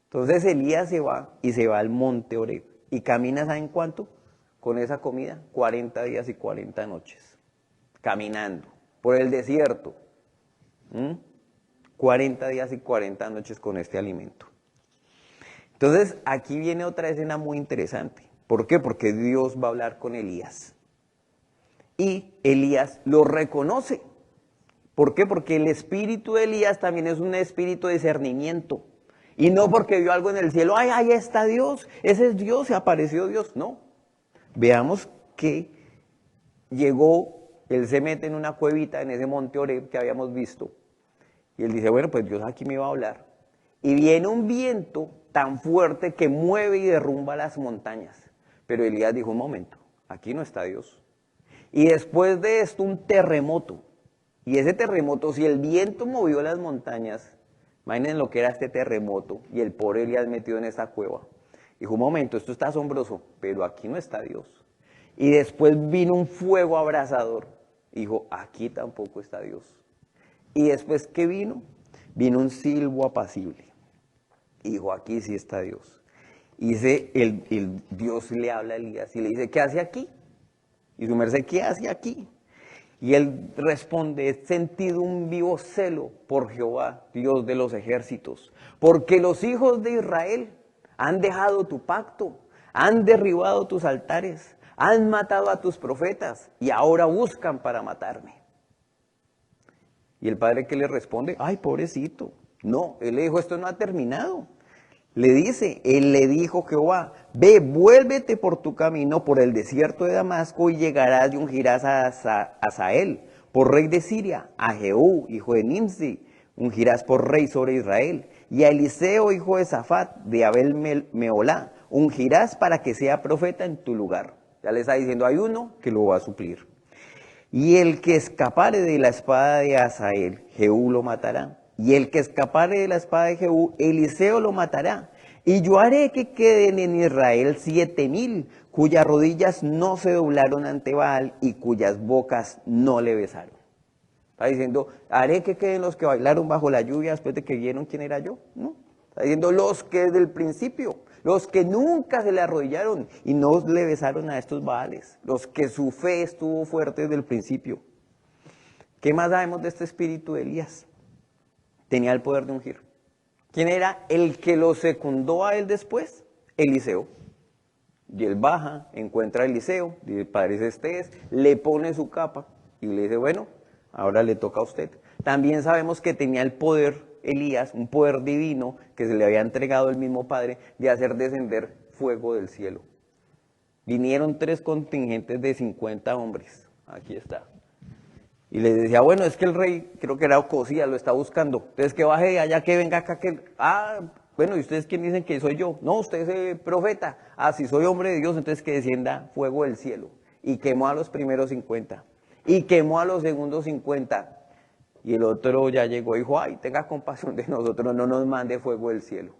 Entonces Elías se va y se va al monte Oreb y camina, ¿saben cuánto? Con esa comida, 40 días y 40 noches, caminando por el desierto, 40 días y 40 noches con este alimento. Entonces, aquí viene otra escena muy interesante. ¿Por qué? Porque Dios va a hablar con Elías. Y Elías lo reconoce. ¿Por qué? Porque el espíritu de Elías también es un espíritu de discernimiento. Y no porque vio algo en el cielo, ¡ay, ahí está Dios! Ese es Dios, se apareció Dios. No. Veamos que llegó, él se mete en una cuevita en ese monte Oreb que habíamos visto. Y él dice, bueno, pues Dios aquí me va a hablar. Y viene un viento tan fuerte que mueve y derrumba las montañas. Pero Elías dijo, un momento, aquí no está Dios. Y después de esto, un terremoto. Y ese terremoto, si el viento movió las montañas, imaginen lo que era este terremoto, y el pobre Elías metido en esa cueva. Dijo, un momento, esto está asombroso, pero aquí no está Dios. Y después vino un fuego abrasador. Dijo, aquí tampoco está Dios. Y después, ¿qué vino? Vino un silbo apacible. Dijo, aquí sí está Dios. Y dice, el Dios le habla a Elías y le dice, ¿qué hace aquí? Y su merced, ¿qué hace aquí? Y él responde, he sentido un vivo celo por Jehová, Dios de los ejércitos, porque los hijos de Israel han dejado tu pacto, han derribado tus altares, han matado a tus profetas y ahora buscan para matarme. Y el padre, ¿qué le responde? Ay, pobrecito. No, él le dijo, esto no ha terminado. Le dice, él le dijo Jehová, ve, vuélvete por tu camino por el desierto de Damasco y llegarás y ungirás a Hazael por rey de Siria, a Jehú, hijo de Nimsi, ungirás por rey sobre Israel, y a Eliseo, hijo de Safat, de Abel Meolá, ungirás para que sea profeta en tu lugar. Ya le está diciendo, hay uno que lo va a suplir. Y el que escapare de la espada de Hazael, Jehú lo matará. Y el que escapare de la espada de Jehú, Eliseo lo matará. Y yo haré que queden en Israel 7,000, cuyas rodillas no se doblaron ante Baal y cuyas bocas no le besaron. Está diciendo, haré que queden los que bailaron bajo la lluvia después de que vieron quién era yo. No, está diciendo los que desde el principio, los que nunca se le arrodillaron y no le besaron a estos Baales, los que su fe estuvo fuerte desde el principio. ¿Qué más sabemos de este espíritu de Elías? Tenía el poder de ungir. ¿Quién era el que lo secundó a él después? Eliseo. Y él baja, encuentra a Eliseo, dice, padre, este es, le pone su capa y le dice, bueno, ahora le toca a usted. También sabemos que tenía el poder, Elías, un poder divino que se le había entregado el mismo Padre, de hacer descender fuego del cielo. Vinieron 3 contingentes de 50 hombres, aquí está. Y le decía, bueno, es que el rey, creo que era Ocosías, lo está buscando. Entonces que baje de allá, que venga acá, que... bueno, ¿y ustedes quién dicen que soy yo? No, usted es profeta. Si soy hombre de Dios, entonces que descienda fuego del cielo. Y quemó a los primeros 50. Y quemó a los segundos 50. Y el otro ya llegó y dijo, ay, tenga compasión de nosotros, no nos mande fuego del cielo.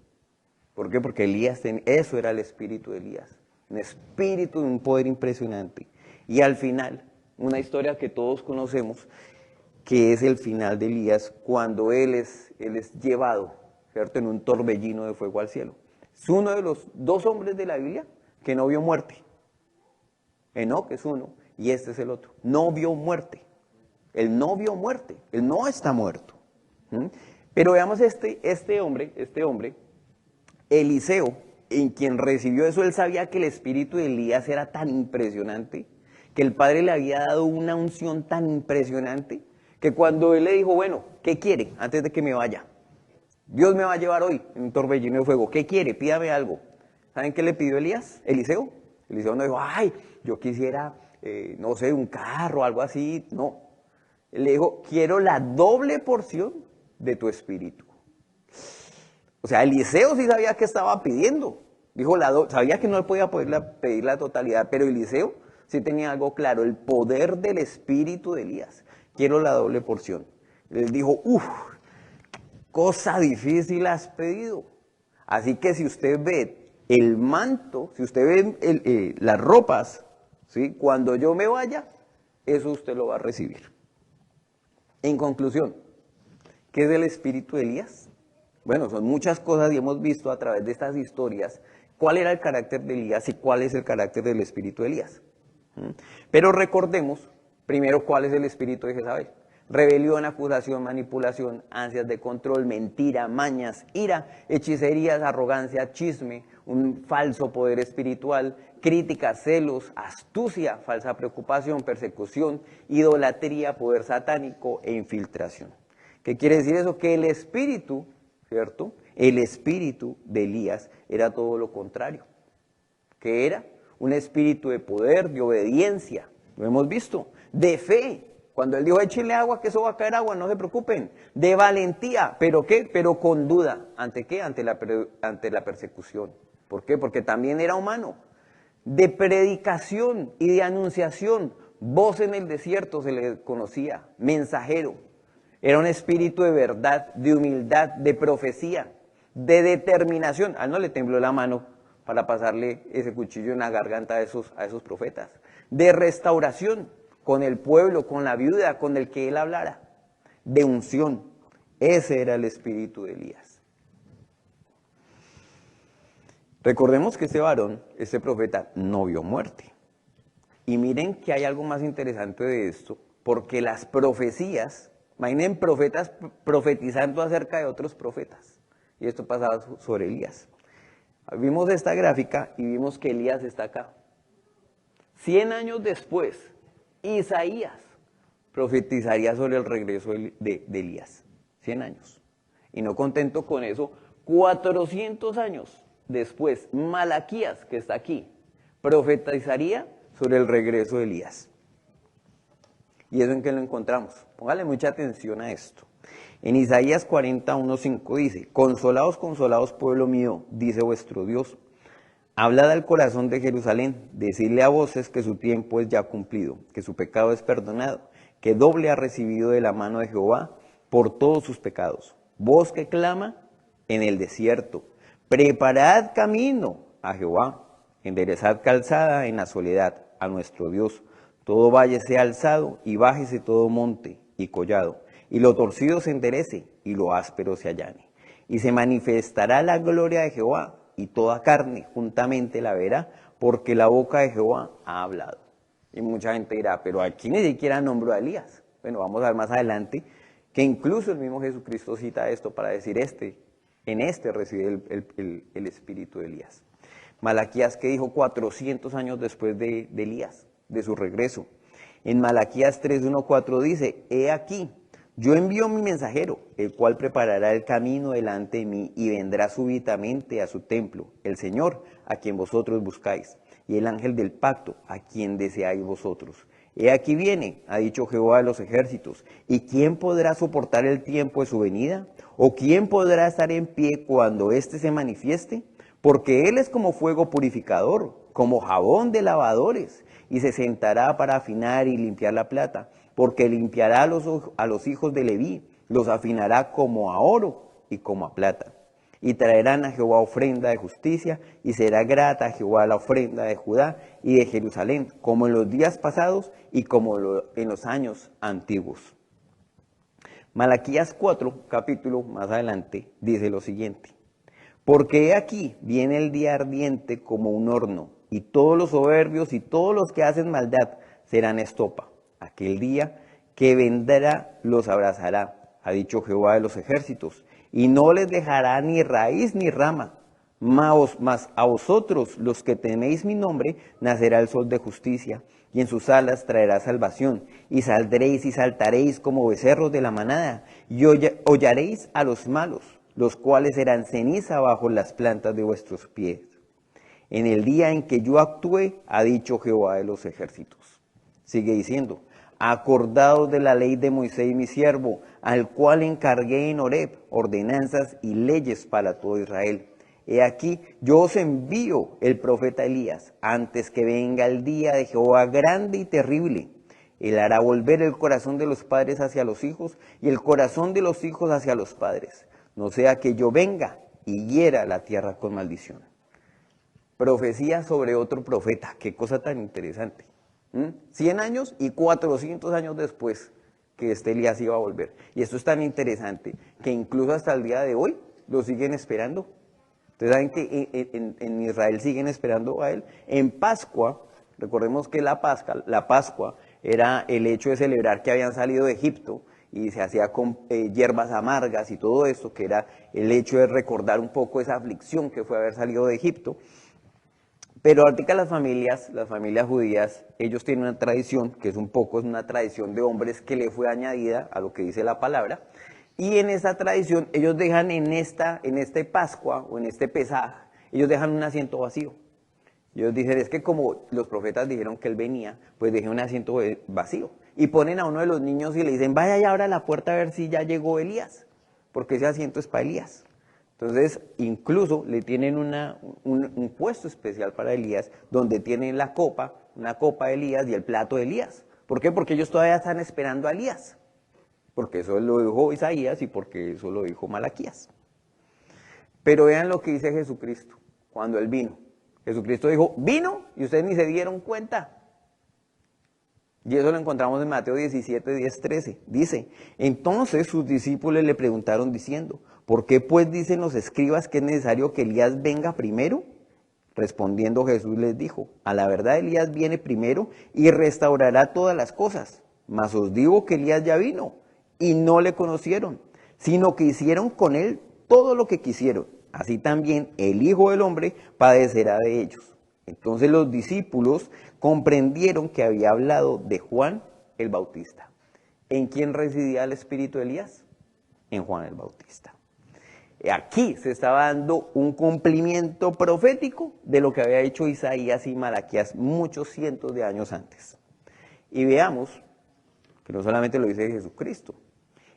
¿Por qué? Porque Elías, eso era el espíritu de Elías. Un espíritu de un poder impresionante. Y al final, una historia que todos conocemos, que es el final de Elías, cuando él es llevado, ¿cierto?, en un torbellino de fuego al cielo. Es uno de los 2 hombres de la Biblia que no vio muerte. Enoc es uno y este es el otro. No vio muerte. Él no vio muerte. Él no está muerto. Pero veamos este hombre, Eliseo, en quien recibió eso. Él sabía que el espíritu de Elías era tan impresionante, que el Padre le había dado una unción tan impresionante, que cuando él le dijo, bueno, ¿qué quiere antes de que me vaya? Dios me va a llevar hoy en un torbellino de fuego. ¿Qué quiere? Pídame algo. ¿Saben qué le pidió Eliseo? Eliseo no dijo, ay, yo quisiera, no sé, un carro, algo así. No. Él le dijo, quiero la doble porción de tu espíritu. O sea, Eliseo sí sabía qué estaba pidiendo. Dijo, sabía que no le podía pedir la totalidad, pero Eliseo sí tenía algo claro, el poder del espíritu de Elías. Quiero la doble porción. Él dijo, cosa difícil has pedido. Así que si usted ve el manto, si usted ve las ropas, ¿sí?, cuando yo me vaya, eso usted lo va a recibir. En conclusión, ¿qué es el espíritu de Elías? Bueno, son muchas cosas y hemos visto a través de estas historias cuál era el carácter de Elías y cuál es el carácter del espíritu de Elías. Pero recordemos primero cuál es el espíritu de Jezabel. Rebelión, acusación, manipulación, ansias de control, mentira, mañas, ira, hechicerías, arrogancia, chisme, un falso poder espiritual, crítica, celos, astucia, falsa preocupación, persecución, idolatría, poder satánico e infiltración. ¿Qué quiere decir eso? Que el espíritu, ¿cierto?, el espíritu de Elías era todo lo contrario. ¿Qué era? Un espíritu de poder, de obediencia, lo hemos visto, de fe. Cuando él dijo, échenle agua, que eso va a caer agua, no se preocupen. De valentía, ¿pero qué? Pero con duda. ¿Ante qué? Ante la persecución. ¿Por qué? Porque también era humano. De predicación y de anunciación. Voz en el desierto se le conocía. Mensajero. Era un espíritu de verdad, de humildad, de profecía, de determinación. A él no le tembló la mano para pasarle ese cuchillo en la garganta a esos profetas. De restauración con el pueblo, con la viuda, con el que él hablara. De unción. Ese era el espíritu de Elías. Recordemos que este varón, este profeta, no vio muerte. Y miren que hay algo más interesante de esto, porque las profecías, imaginen profetas profetizando acerca de otros profetas. Y esto pasaba sobre Elías. Vimos esta gráfica y vimos que Elías está acá. 100 años después, Isaías profetizaría sobre el regreso de Elías. 100 años. Y no contento con eso, 400 años después, Malaquías, que está aquí, profetizaría sobre el regreso de Elías. ¿Y eso en qué lo encontramos? Póngale mucha atención a esto. En Isaías 41:5 dice, consolaos, consolaos, pueblo mío, dice vuestro Dios. Hablad al corazón de Jerusalén, decidle a voces que su tiempo es ya cumplido, que su pecado es perdonado, que doble ha recibido de la mano de Jehová por todos sus pecados. Voz que clama en el desierto, preparad camino a Jehová, enderezad calzada en la soledad a nuestro Dios. Todo valle sea alzado y bájese todo monte y collado, y lo torcido se enderece y lo áspero se allane. Y se manifestará la gloria de Jehová, y toda carne juntamente la verá, porque la boca de Jehová ha hablado. Y mucha gente dirá, pero aquí ni siquiera nombró a Elías. Bueno, vamos a ver más adelante que incluso el mismo Jesucristo cita esto para decir en este reside el espíritu de Elías. Malaquías, que dijo 400 años después de Elías, de su regreso. En Malaquías 3:1-4 dice, he aquí, yo envío mi mensajero, el cual preparará el camino delante de mí y vendrá súbitamente a su templo, el Señor, a quien vosotros buscáis, y el ángel del pacto, a quien deseáis vosotros. He aquí viene, ha dicho Jehová de los ejércitos, ¿y quién podrá soportar el tiempo de su venida? ¿O quién podrá estar en pie cuando éste se manifieste? Porque él es como fuego purificador, como jabón de lavadores, y se sentará para afinar y limpiar la plata, porque limpiará a los hijos de Leví, los afinará como a oro y como a plata. Y traerán a Jehová ofrenda de justicia, y será grata a Jehová la ofrenda de Judá y de Jerusalén, como en los días pasados y como en los años antiguos. Malaquías 4, capítulo más adelante, dice lo siguiente. Porque he aquí viene el día ardiente como un horno, y todos los soberbios y todos los que hacen maldad serán estopa. Aquel día que vendrá los abrazará, ha dicho Jehová de los ejércitos, y no les dejará ni raíz ni rama. Mas a vosotros, los que teméis mi nombre, nacerá el sol de justicia, y en sus alas traerá salvación, y saldréis y saltaréis como becerros de la manada, y hollaréis a los malos, los cuales serán ceniza bajo las plantas de vuestros pies. En el día en que yo actúe, ha dicho Jehová de los ejércitos. Sigue diciendo, acordaos de la ley de Moisés mi siervo, al cual encargué en Horeb ordenanzas y leyes para todo Israel. He aquí, yo os envío el profeta Elías, antes que venga el día de Jehová grande y terrible. Él hará volver el corazón de los padres hacia los hijos y el corazón de los hijos hacia los padres, no sea que yo venga y hiera la tierra con maldición. Profecía sobre otro profeta, qué cosa tan interesante. 100 años y 400 años después que Elías iba a volver. Y esto es tan interesante que incluso hasta el día de hoy lo siguen esperando. Ustedes saben que en Israel siguen esperando a él. En Pascua, recordemos que la Pascua era el hecho de celebrar que habían salido de Egipto y se hacía con hierbas amargas y todo esto, que era el hecho de recordar un poco esa aflicción que fue haber salido de Egipto. Pero ahorita las familias judías, ellos tienen una tradición, que es una tradición de hombres que le fue añadida a lo que dice la palabra, y en esa tradición ellos dejan en este Pascua o en este Pesaj, ellos dejan un asiento vacío. Ellos dicen, es que como los profetas dijeron que él venía, pues dejen un asiento vacío. Y ponen a uno de los niños y le dicen, vaya y abra la puerta a ver si ya llegó Elías, porque ese asiento es para Elías. Entonces, incluso le tienen un puesto especial para Elías, donde tienen una copa de Elías y el plato de Elías. ¿Por qué? Porque ellos todavía están esperando a Elías. Porque eso lo dijo Isaías y porque eso lo dijo Malaquías. Pero vean lo que dice Jesucristo cuando él vino. Jesucristo dijo, vino y ustedes ni se dieron cuenta. Y eso lo encontramos en Mateo 17, 10, 13. Dice, entonces sus discípulos le preguntaron diciendo, ¿por qué pues dicen los escribas que es necesario que Elías venga primero? Respondiendo Jesús les dijo, a la verdad Elías viene primero y restaurará todas las cosas. Mas os digo que Elías ya vino y no le conocieron, sino que hicieron con él todo lo que quisieron. Así también el Hijo del Hombre padecerá de ellos. Entonces los discípulos comprendieron que había hablado de Juan el Bautista. ¿En quién residía el espíritu de Elías? En Juan el Bautista. Aquí se estaba dando un cumplimiento profético de lo que había hecho Isaías y Malaquías muchos cientos de años antes. Y veamos que no solamente lo dice Jesucristo.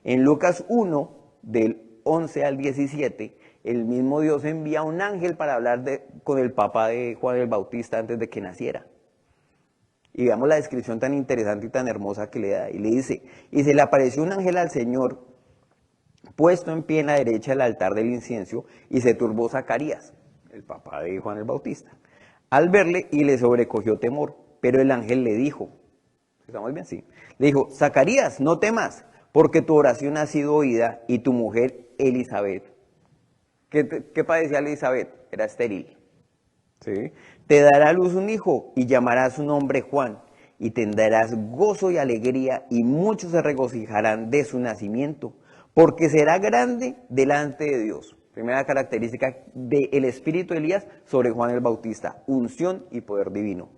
En Lucas 1, del 11 al 17, el mismo Dios envía un ángel para hablar con el papá de Juan el Bautista antes de que naciera. Y veamos la descripción tan interesante y tan hermosa que le da. Y le dice, y se le apareció un ángel al Señor puesto en pie en la derecha del altar del incienso, y se turbó Zacarías, el papá de Juan el Bautista, al verle, y le sobrecogió temor. Pero el ángel le dijo, ¿estamos bien? Sí. Le dijo, Zacarías, no temas, porque tu oración ha sido oída, y tu mujer Elizabeth, ¿qué padecía Elizabeth? Era estéril. ¿Sí? Te dará a luz un hijo, y llamarás su nombre Juan, y tendrás gozo y alegría, y muchos se regocijarán de su nacimiento, porque será grande delante de Dios. Primera característica del espíritu de Elías sobre Juan el Bautista, unción y poder divino.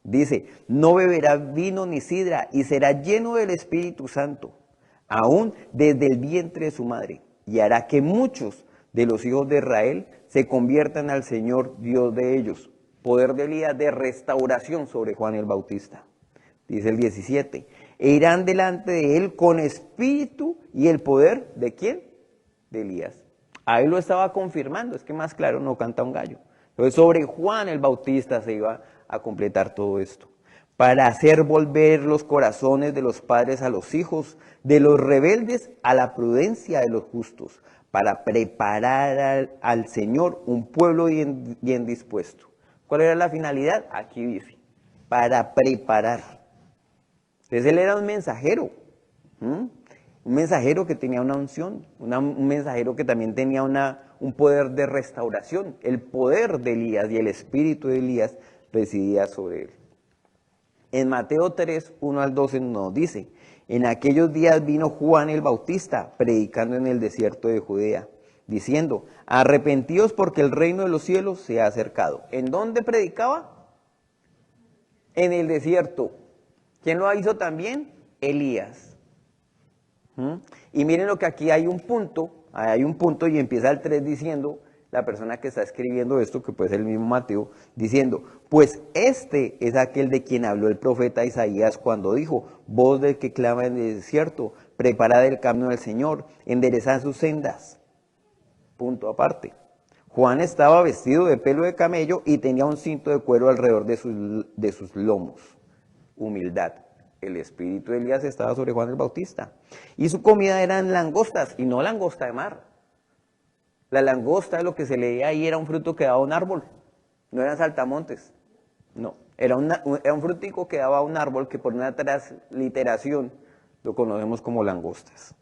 Dice, no beberá vino ni sidra, y será lleno del Espíritu Santo, aún desde el vientre de su madre, y hará que muchos de los hijos de Israel se conviertan al Señor Dios de ellos. Poder de Elías de restauración sobre Juan el Bautista. Dice el 17, e irán delante de él con espíritu y el poder, ¿de quién? De Elías. Ahí lo estaba confirmando, es que más claro no canta un gallo. Entonces sobre Juan el Bautista se iba a completar todo esto, para hacer volver los corazones de los padres a los hijos, de los rebeldes a la prudencia de los justos, para preparar al Señor un pueblo bien dispuesto. ¿Cuál era la finalidad? Aquí dice, para preparar. Entonces él era un mensajero, un mensajero que tenía una unción, un mensajero que también tenía un poder de restauración. El poder de Elías y el espíritu de Elías residía sobre él. En Mateo 3, 1 al 12 nos dice, en aquellos días vino Juan el Bautista predicando en el desierto de Judea, diciendo, arrepentíos porque el reino de los cielos se ha acercado. ¿En dónde predicaba? En el desierto. ¿Quién lo hizo también? Elías. Y miren lo que aquí hay un punto y empieza el 3 diciendo, la persona que está escribiendo esto, que puede ser el mismo Mateo, diciendo, pues este es aquel de quien habló el profeta Isaías cuando dijo, voz del que clama en el desierto, preparad el camino del Señor, enderezad sus sendas. Punto aparte. Juan estaba vestido de pelo de camello y tenía un cinto de cuero alrededor de sus lomos. Humildad. El espíritu de Elías estaba sobre Juan el Bautista. Y su comida eran langostas, y no langosta de mar. La langosta, lo que se leía ahí, era un fruto que daba un árbol. No eran saltamontes. No, era un frutico que daba un árbol que por una transliteración lo conocemos como langostas.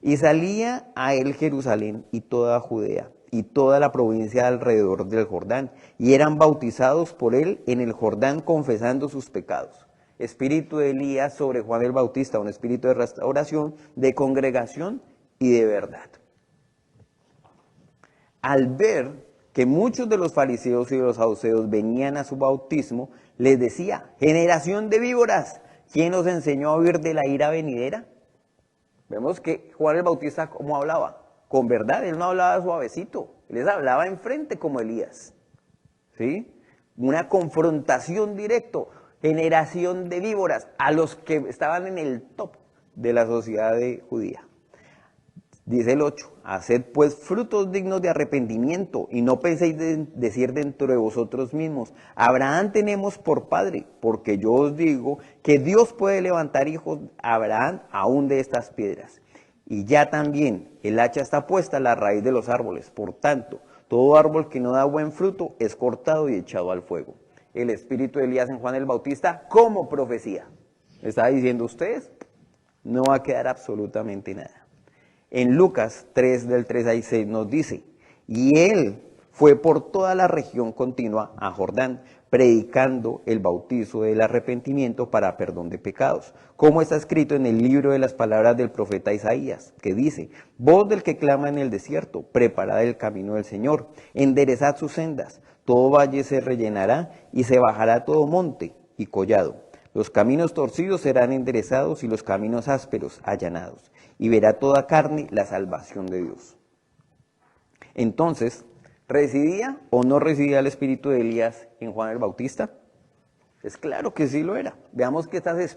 Y salía a él Jerusalén y toda Judea y toda la provincia alrededor del Jordán, y eran bautizados por él en el Jordán confesando sus pecados. Espíritu de Elías sobre Juan el Bautista, un espíritu de restauración, de congregación y de verdad. Al ver que muchos de los fariseos y de los saduceos venían a su bautismo, les decía, generación de víboras, ¿quién os enseñó a huir de la ira venidera? Vemos que Juan el Bautista, ¿cómo hablaba? Con verdad, él no hablaba suavecito, él les hablaba enfrente como Elías. ¿Sí? Una confrontación directa, generación de víboras, a los que estaban en el top de la sociedad judía. Dice el 8, haced pues frutos dignos de arrepentimiento, y no penséis decir dentro de vosotros mismos, Abraham tenemos por padre, porque yo os digo que Dios puede levantar hijos a Abraham aún de estas piedras. Y ya también el hacha está puesta a la raíz de los árboles, por tanto, todo árbol que no da buen fruto es cortado y echado al fuego. El espíritu de Elías en Juan el Bautista como profecía. Estaba diciendo, ustedes no va a quedar absolutamente nada. En Lucas 3, del 3 al 6 nos dice, y él fue por toda la región continua a Jordán, predicando el bautizo del arrepentimiento para perdón de pecados, como está escrito en el libro de las palabras del profeta Isaías, que dice, voz del que clama en el desierto, preparad el camino del Señor, enderezad sus sendas, todo valle se rellenará y se bajará todo monte y collado. Los caminos torcidos serán enderezados y los caminos ásperos allanados, y verá toda carne la salvación de Dios. Entonces, ¿residía o no residía el espíritu de Elías en Juan el Bautista? Es claro que sí lo era. Veamos que estas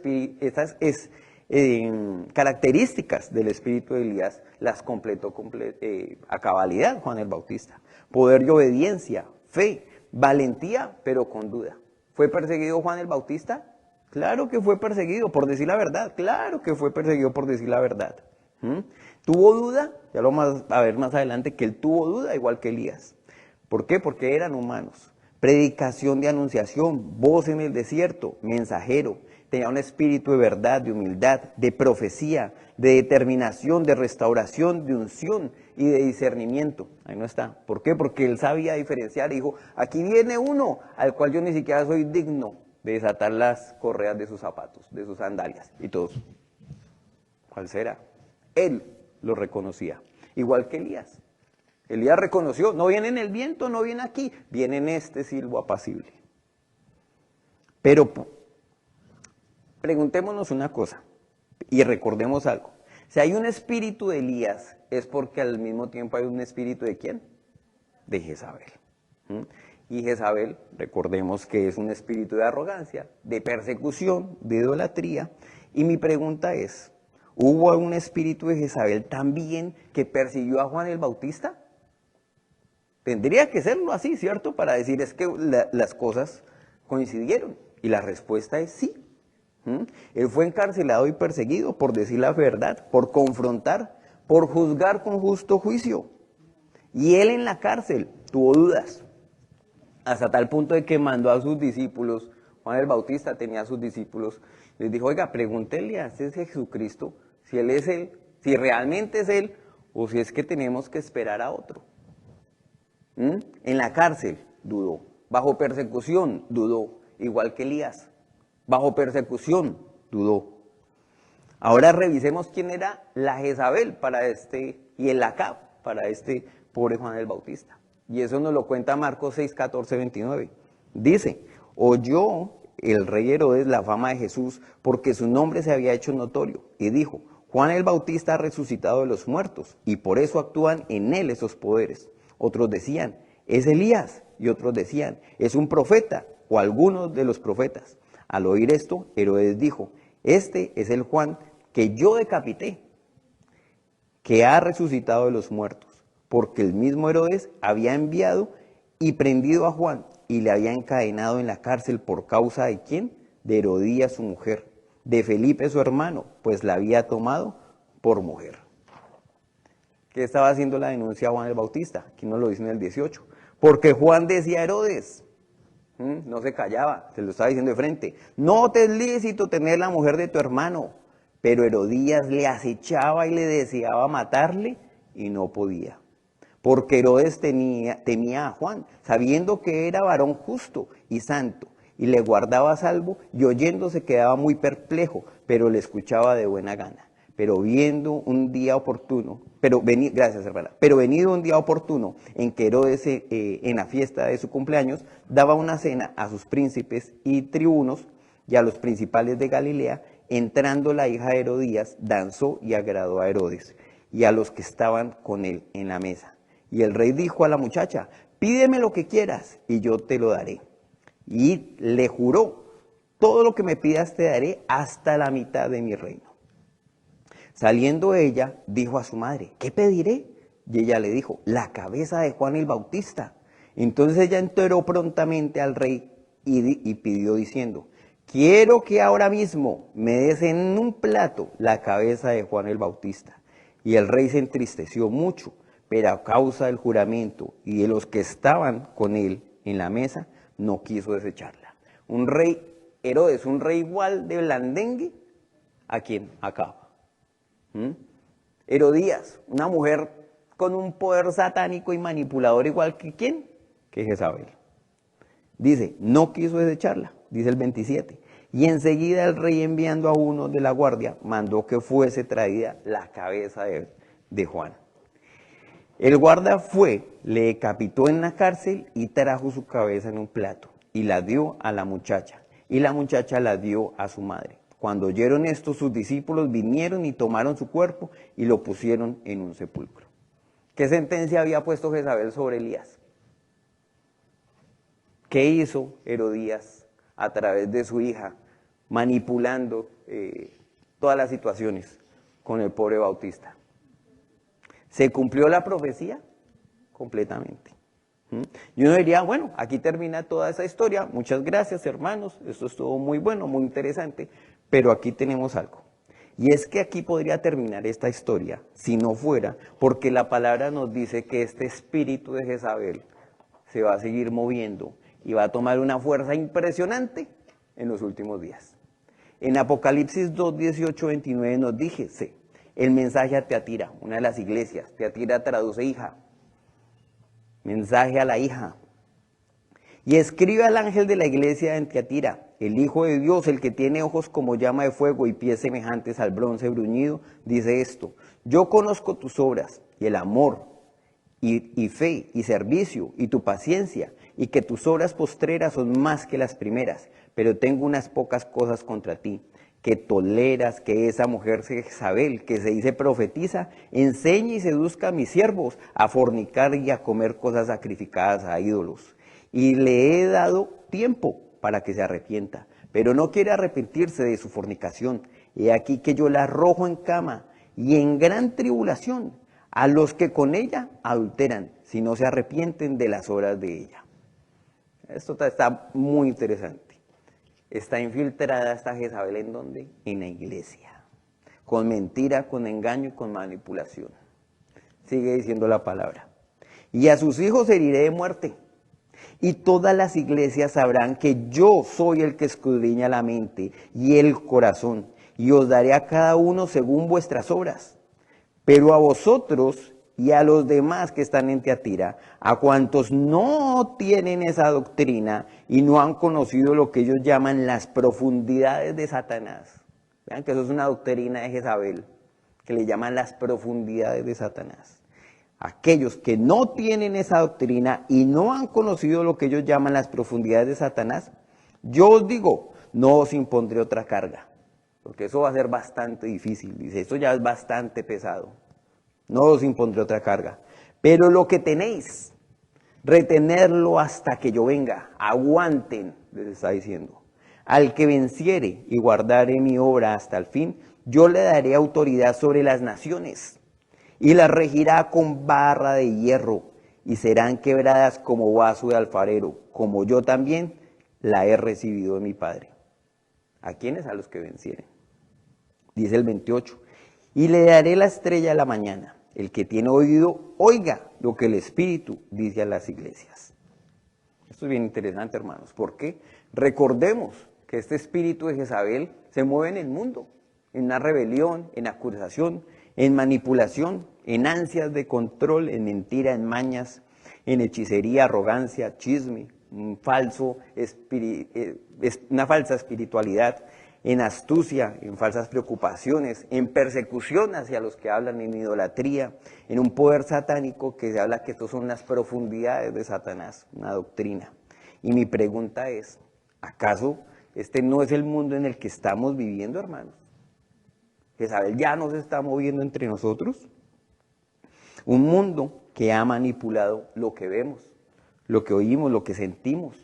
características del espíritu de Elías las completó a cabalidad Juan el Bautista. Poder y obediencia, fe, valentía, pero con duda. ¿Fue perseguido Juan el Bautista? Claro que fue perseguido por decir la verdad, claro que fue perseguido por decir la verdad. Tuvo duda, ya lo vamos a ver más adelante, que él tuvo duda igual que Elías. ¿Por qué? Porque eran humanos. Predicación de anunciación, voz en el desierto, mensajero. Tenía un espíritu de verdad, de humildad, de profecía, de determinación, de restauración, de unción y de discernimiento. Ahí no está. ¿Por qué? Porque él sabía diferenciar y dijo, aquí viene uno al cual yo ni siquiera soy digno de desatar las correas de sus zapatos, de sus sandalias. Y todos, ¿cuál será? Él lo reconocía, igual que Elías. Elías reconoció, no viene en el viento, no viene aquí, viene en este silbo apacible. Pero preguntémonos una cosa y recordemos algo. Si hay un espíritu de Elías, es porque al mismo tiempo hay un espíritu ¿de quién? De Jezabel. Y Jezabel, recordemos que es un espíritu de arrogancia, de persecución, de idolatría. Y mi pregunta es, ¿hubo un espíritu de Jezabel también que persiguió a Juan el Bautista? Tendría que serlo así, ¿cierto? Para decir es que las cosas coincidieron. Y la respuesta es sí. Él fue encarcelado y perseguido por decir la verdad, por confrontar, por juzgar con justo juicio. Y él en la cárcel tuvo dudas, hasta tal punto de que mandó a sus discípulos, Juan el Bautista tenía a sus discípulos, les dijo, oiga, pregúntenle a ese Jesucristo si él es él, si realmente es él, o si es que tenemos que esperar a otro. En la cárcel dudó, bajo persecución dudó, igual que Elías, bajo persecución dudó. Ahora revisemos quién era la Jezabel para y el Acab para este pobre Juan el Bautista. Y eso nos lo cuenta Marcos 6, 14, 29. Dice, oyó el rey Herodes la fama de Jesús porque su nombre se había hecho notorio y dijo, Juan el Bautista ha resucitado de los muertos y por eso actúan en él esos poderes. Otros decían, es Elías, y otros decían, es un profeta o alguno de los profetas. Al oír esto, Herodes dijo, este es el Juan que yo decapité, que ha resucitado de los muertos, porque el mismo Herodes había enviado y prendido a Juan y le había encadenado en la cárcel por causa de ¿quién? De Herodías su mujer, de Felipe su hermano, pues la había tomado por mujer. ¿Qué estaba haciendo la denuncia a Juan el Bautista? Aquí nos lo dice en el 18. Porque Juan decía a Herodes, no se callaba, se lo estaba diciendo de frente, no te es lícito tener la mujer de tu hermano, pero Herodías le acechaba y le deseaba matarle y no podía. Porque Herodes temía a Juan, sabiendo que era varón justo y santo, y le guardaba a salvo, y oyendo se quedaba muy perplejo, pero le escuchaba de buena gana. Pero venido un día oportuno en que Herodes en la fiesta de su cumpleaños daba una cena a sus príncipes y tribunos y a los principales de Galilea, entrando la hija de Herodías, danzó y agradó a Herodes y a los que estaban con él en la mesa. Y el rey dijo a la muchacha, pídeme lo que quieras y yo te lo daré. Y le juró, todo lo que me pidas te daré hasta la mitad de mi reino. Saliendo ella, dijo a su madre, ¿qué pediré? Y ella le dijo, la cabeza de Juan el Bautista. Entonces ella enteró prontamente al rey y pidió diciendo, quiero que ahora mismo me des en un plato la cabeza de Juan el Bautista. Y el rey se entristeció mucho, pero a causa del juramento y de los que estaban con él en la mesa, no quiso desecharla. Un rey, Herodes, un rey igual de blandengue, ¿a quién? Acab. Herodías, una mujer con un poder satánico y manipulador igual que ¿quién? Que Jezabel. Dice, no quiso desecharla, dice el 27. Y enseguida el rey, enviando a uno de la guardia, mandó que fuese traída la cabeza de Juan. El guarda fue, le decapitó en la cárcel y trajo su cabeza en un plato y la dio a la muchacha. Y la muchacha la dio a su madre. Cuando oyeron esto, sus discípulos vinieron y tomaron su cuerpo y lo pusieron en un sepulcro. ¿Qué sentencia había puesto Jezabel sobre Elías? ¿Qué hizo Herodías a través de su hija, manipulando todas las situaciones con el pobre Bautista? ¿Se cumplió la profecía? Completamente. Y uno diría, bueno, aquí termina toda esa historia, muchas gracias hermanos, esto estuvo muy bueno, muy interesante, pero aquí tenemos algo. Y es que aquí podría terminar esta historia, si no fuera, porque la palabra nos dice que este espíritu de Jezabel se va a seguir moviendo y va a tomar una fuerza impresionante en los últimos días. En Apocalipsis 2, 18, 29 nos dice, el mensaje a Teatira, una de las iglesias, Teatira traduce hija, mensaje a la hija. Y escribe al ángel de la iglesia en Teatira, el Hijo de Dios, el que tiene ojos como llama de fuego y pies semejantes al bronce bruñido, dice esto, yo conozco tus obras y el amor y fe y servicio y tu paciencia y que tus obras postreras son más que las primeras, pero tengo unas pocas cosas contra ti, que toleras que esa mujer Jezabel, que se dice profetiza, enseñe y seduzca a mis siervos a fornicar y a comer cosas sacrificadas a ídolos. Y le he dado tiempo para que se arrepienta, pero no quiere arrepentirse de su fornicación. He aquí que yo la arrojo en cama y en gran tribulación a los que con ella adulteran, si no se arrepienten de las obras de ella. Esto está muy interesante. Está infiltrada esta Jezabel, ¿en dónde? En la iglesia, con mentira, con engaño y con manipulación. Sigue diciendo la palabra. Y a sus hijos heriré de muerte, y todas las iglesias sabrán que yo soy el que escudriña la mente y el corazón, y os daré a cada uno según vuestras obras. Pero a vosotros y a los demás que están en Teatira, a cuantos no tienen esa doctrina y no han conocido lo que ellos llaman las profundidades de Satanás. Vean que eso es una doctrina de Jezabel, que le llaman las profundidades de Satanás. Aquellos que no tienen esa doctrina y no han conocido lo que ellos llaman las profundidades de Satanás, yo os digo, no os impondré otra carga, porque eso va a ser bastante difícil. Dice, esto ya es bastante pesado. No os impondré otra carga. Pero lo que tenéis, retenerlo hasta que yo venga. Aguanten, les está diciendo. Al que venciere y guardare mi obra hasta el fin, yo le daré autoridad sobre las naciones y las regirá con barra de hierro y serán quebradas como vaso de alfarero, como yo también la he recibido de mi Padre. ¿A quiénes? A los que vencieren. Dice el 28. Y le daré la estrella de la mañana. El que tiene oído, oiga lo que el Espíritu dice a las iglesias. Esto es bien interesante, hermanos. ¿Por qué? Recordemos que este espíritu de Jezabel se mueve en el mundo, en una rebelión, en acusación, en manipulación, en ansias de control, en mentira, en mañas, en hechicería, arrogancia, chisme, una falsa espiritualidad, en astucia, en falsas preocupaciones, en persecución hacia los que hablan en idolatría, en un poder satánico que se habla que estos son las profundidades de Satanás, una doctrina. Y mi pregunta es, ¿acaso este no es el mundo en el que estamos viviendo, hermanos? ¿Jezabel ya no se está moviendo entre nosotros? Un mundo que ha manipulado lo que vemos, lo que oímos, lo que sentimos,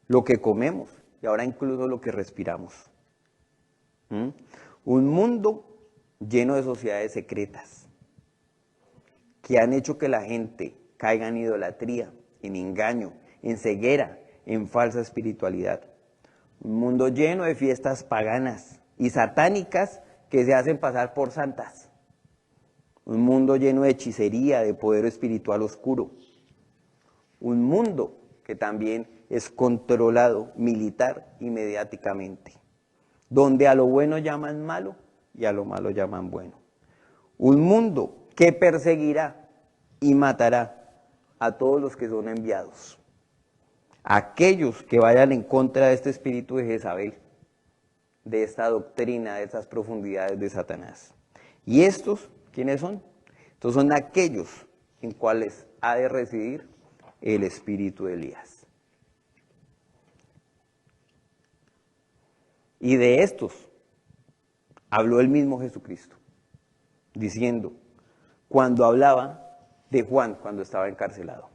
lo que comemos y ahora incluso lo que respiramos. Un mundo lleno de sociedades secretas que han hecho que la gente caiga en idolatría, en engaño, en ceguera, en falsa espiritualidad. Un mundo lleno de fiestas paganas y satánicas que se hacen pasar por santas. Un mundo lleno de hechicería, de poder espiritual oscuro. Un mundo que también es controlado militar y mediáticamente, donde a lo bueno llaman malo y a lo malo llaman bueno. Un mundo que perseguirá y matará a todos los que son enviados. Aquellos que vayan en contra de este espíritu de Jezabel, de esta doctrina, de estas profundidades de Satanás. ¿Y estos quiénes son? Estos son aquellos en cuales ha de residir el espíritu de Elías. Y de estos habló el mismo Jesucristo, diciendo, cuando hablaba de Juan, cuando estaba encarcelado,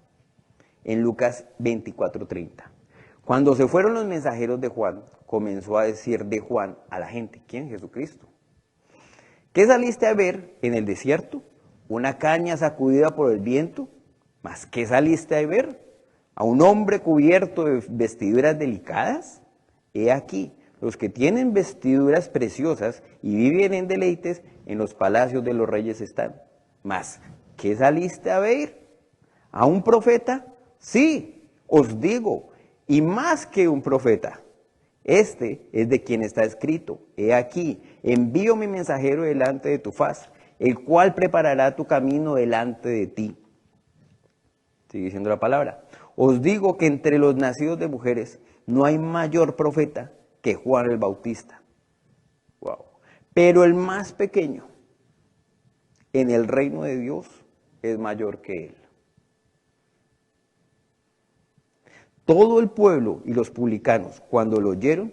en Lucas 24:30. Cuando se fueron los mensajeros de Juan, comenzó a decir de Juan a la gente, ¿quién? Jesucristo. ¿Qué saliste a ver en el desierto? ¿Una caña sacudida por el viento? ¿Mas qué saliste a ver? ¿A un hombre cubierto de vestiduras delicadas? He aquí, los que tienen vestiduras preciosas y viven en deleites, en los palacios de los reyes están. Mas, ¿qué saliste a ver? ¿A un profeta? Sí, os digo, y más que un profeta. Este es de quien está escrito: he aquí, envío mi mensajero delante de tu faz, el cual preparará tu camino delante de ti. Sigue diciendo la palabra. Os digo que entre los nacidos de mujeres no hay mayor profeta que Juan el Bautista. Wow. Pero el más pequeño en el reino de Dios es mayor que él. Todo el pueblo y los publicanos, cuando lo oyeron,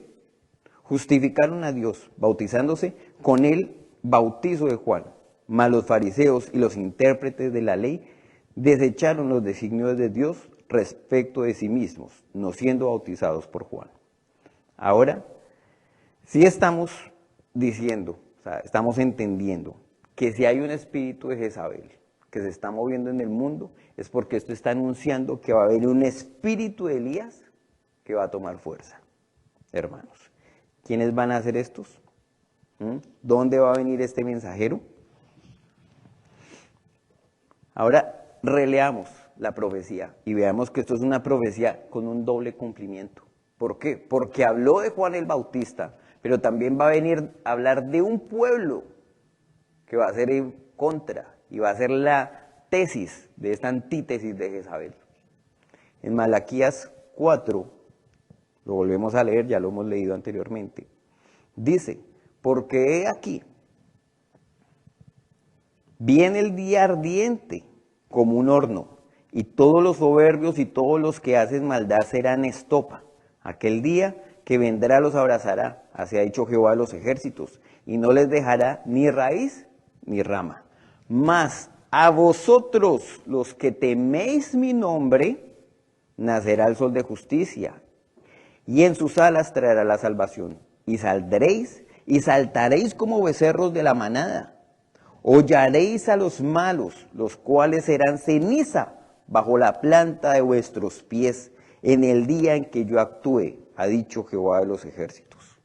justificaron a Dios, bautizándose con el bautizo de Juan. Mas los fariseos y los intérpretes de la ley desecharon los designios de Dios respecto de sí mismos, no siendo bautizados por Juan. Ahora, sí estamos diciendo, o sea, estamos entendiendo que si hay un espíritu de Jezabel que se está moviendo en el mundo, es porque esto está anunciando que va a haber un espíritu de Elías que va a tomar fuerza. Hermanos, ¿quiénes van a hacer estos? ¿Dónde va a venir este mensajero? Ahora releamos la profecía y veamos que esto es una profecía con un doble cumplimiento. ¿Por qué? Porque habló de Juan el Bautista, pero también va a venir a hablar de un pueblo que va a ser en contra y va a ser la tesis de esta antítesis de Jezabel. En Malaquías 4, lo volvemos a leer, ya lo hemos leído anteriormente, dice: porque he aquí, viene el día ardiente como un horno, y todos los soberbios y todos los que hacen maldad serán estopa. Aquel día que vendrá los abrazará, así ha dicho Jehová de los ejércitos, y no les dejará ni raíz ni rama. Mas a vosotros, los que teméis mi nombre, nacerá el sol de justicia, y en sus alas traerá la salvación. Y saldréis y saltaréis como becerros de la manada. Hollaréis a los malos, los cuales serán ceniza bajo la planta de vuestros pies, en el día en que yo actúe, ha dicho Jehová de los ejércitos.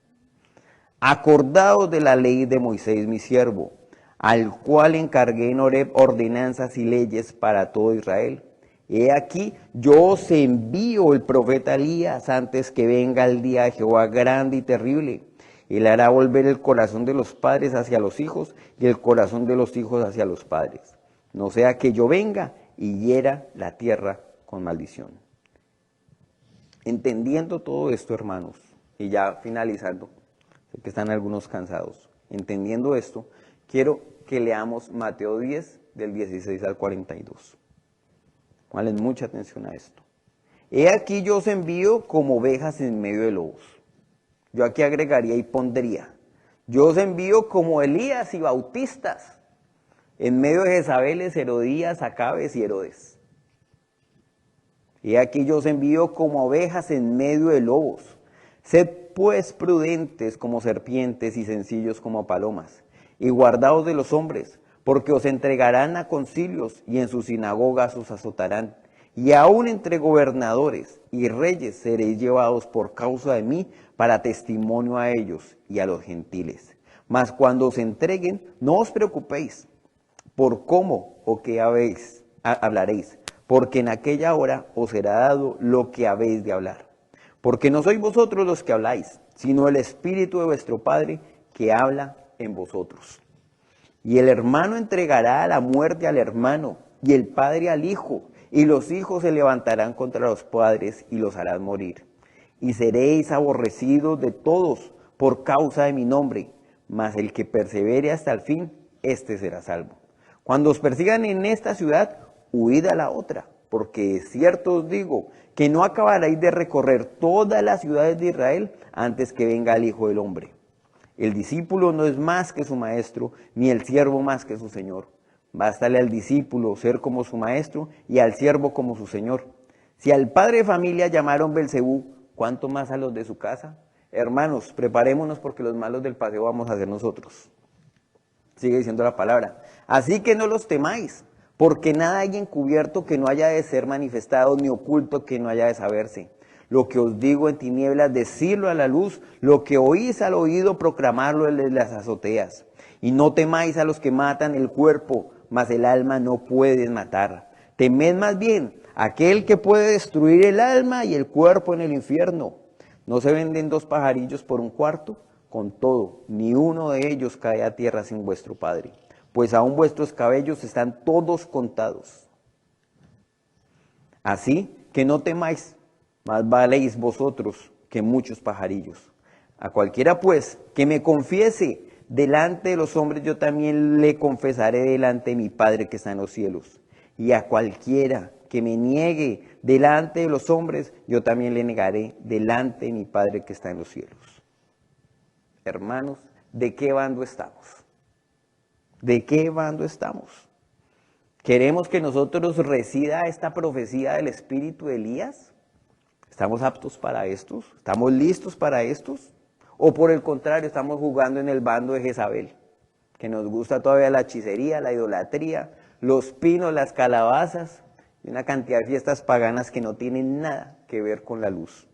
Acordaos de la ley de Moisés mi siervo, al cual encargué en Horeb ordenanzas y leyes para todo Israel. He aquí, yo os envío el profeta Elías antes que venga el día de Jehová grande y terrible. Él hará volver el corazón de los padres hacia los hijos y el corazón de los hijos hacia los padres. No sea que yo venga y hiera la tierra con maldición. Entendiendo todo esto, hermanos, y ya finalizando, sé que están algunos cansados, entendiendo esto, quiero que leamos Mateo 10, del 16 al 42. Pongan mucha atención a esto. He aquí yo os envío como ovejas en medio de lobos. Yo aquí agregaría y pondría: yo os envío como Elías y bautistas en medio de Jezabeles, Herodías, Acabes y Herodes. He aquí yo os envío como ovejas en medio de lobos. Sed pues prudentes como serpientes y sencillos como palomas, y guardaos de los hombres, porque os entregarán a concilios y en sus sinagogas os azotarán. Y aún entre gobernadores y reyes seréis llevados por causa de mí para testimonio a ellos y a los gentiles. Mas cuando os entreguen, no os preocupéis por cómo o qué hablaréis, porque en aquella hora os será dado lo que habéis de hablar. Porque no sois vosotros los que habláis, sino el Espíritu de vuestro Padre que habla en vosotros. Y el hermano entregará a la muerte al hermano, y el padre al hijo, y los hijos se levantarán contra los padres y los harán morir. Y seréis aborrecidos de todos por causa de mi nombre, mas el que persevere hasta el fin, éste será salvo. Cuando os persigan en esta ciudad, huid a la otra, porque es cierto os digo, que no acabaréis de recorrer todas las ciudades de Israel antes que venga el Hijo del Hombre. El discípulo no es más que su maestro, ni el siervo más que su señor. Bástale al discípulo ser como su maestro y al siervo como su señor. Si al padre de familia llamaron Belcebú, ¿cuánto más a los de su casa? Hermanos, preparémonos porque los malos del paseo vamos a ser nosotros. Sigue diciendo la palabra. Así que no los temáis, porque nada hay encubierto que no haya de ser manifestado, ni oculto que no haya de saberse. Lo que os digo en tinieblas, decirlo a la luz. Lo que oís al oído, proclamarlo en las azoteas. Y no temáis a los que matan el cuerpo, mas el alma no pueden matar. Temed más bien aquel que puede destruir el alma y el cuerpo en el infierno. ¿No se venden 2 pajarillos por 1 cuarto? Con todo, ni uno de ellos cae a tierra sin vuestro Padre, pues aún vuestros cabellos están todos contados. Así que no temáis, más valéis vosotros que muchos pajarillos. A cualquiera pues que me confiese delante de los hombres, yo también le confesaré delante de mi Padre que está en los cielos. Y a cualquiera que me niegue delante de los hombres, yo también le negaré delante de mi Padre que está en los cielos. Hermanos, ¿de qué bando estamos? ¿De qué bando estamos? ¿Queremos que nosotros resida esta profecía del espíritu de Elías? ¿Estamos aptos para estos? ¿Estamos listos para estos? ¿O por el contrario, estamos jugando en el bando de Jezabel? Que nos gusta todavía la hechicería, la idolatría, los pinos, las calabazas y una cantidad de fiestas paganas que no tienen nada que ver con la luz.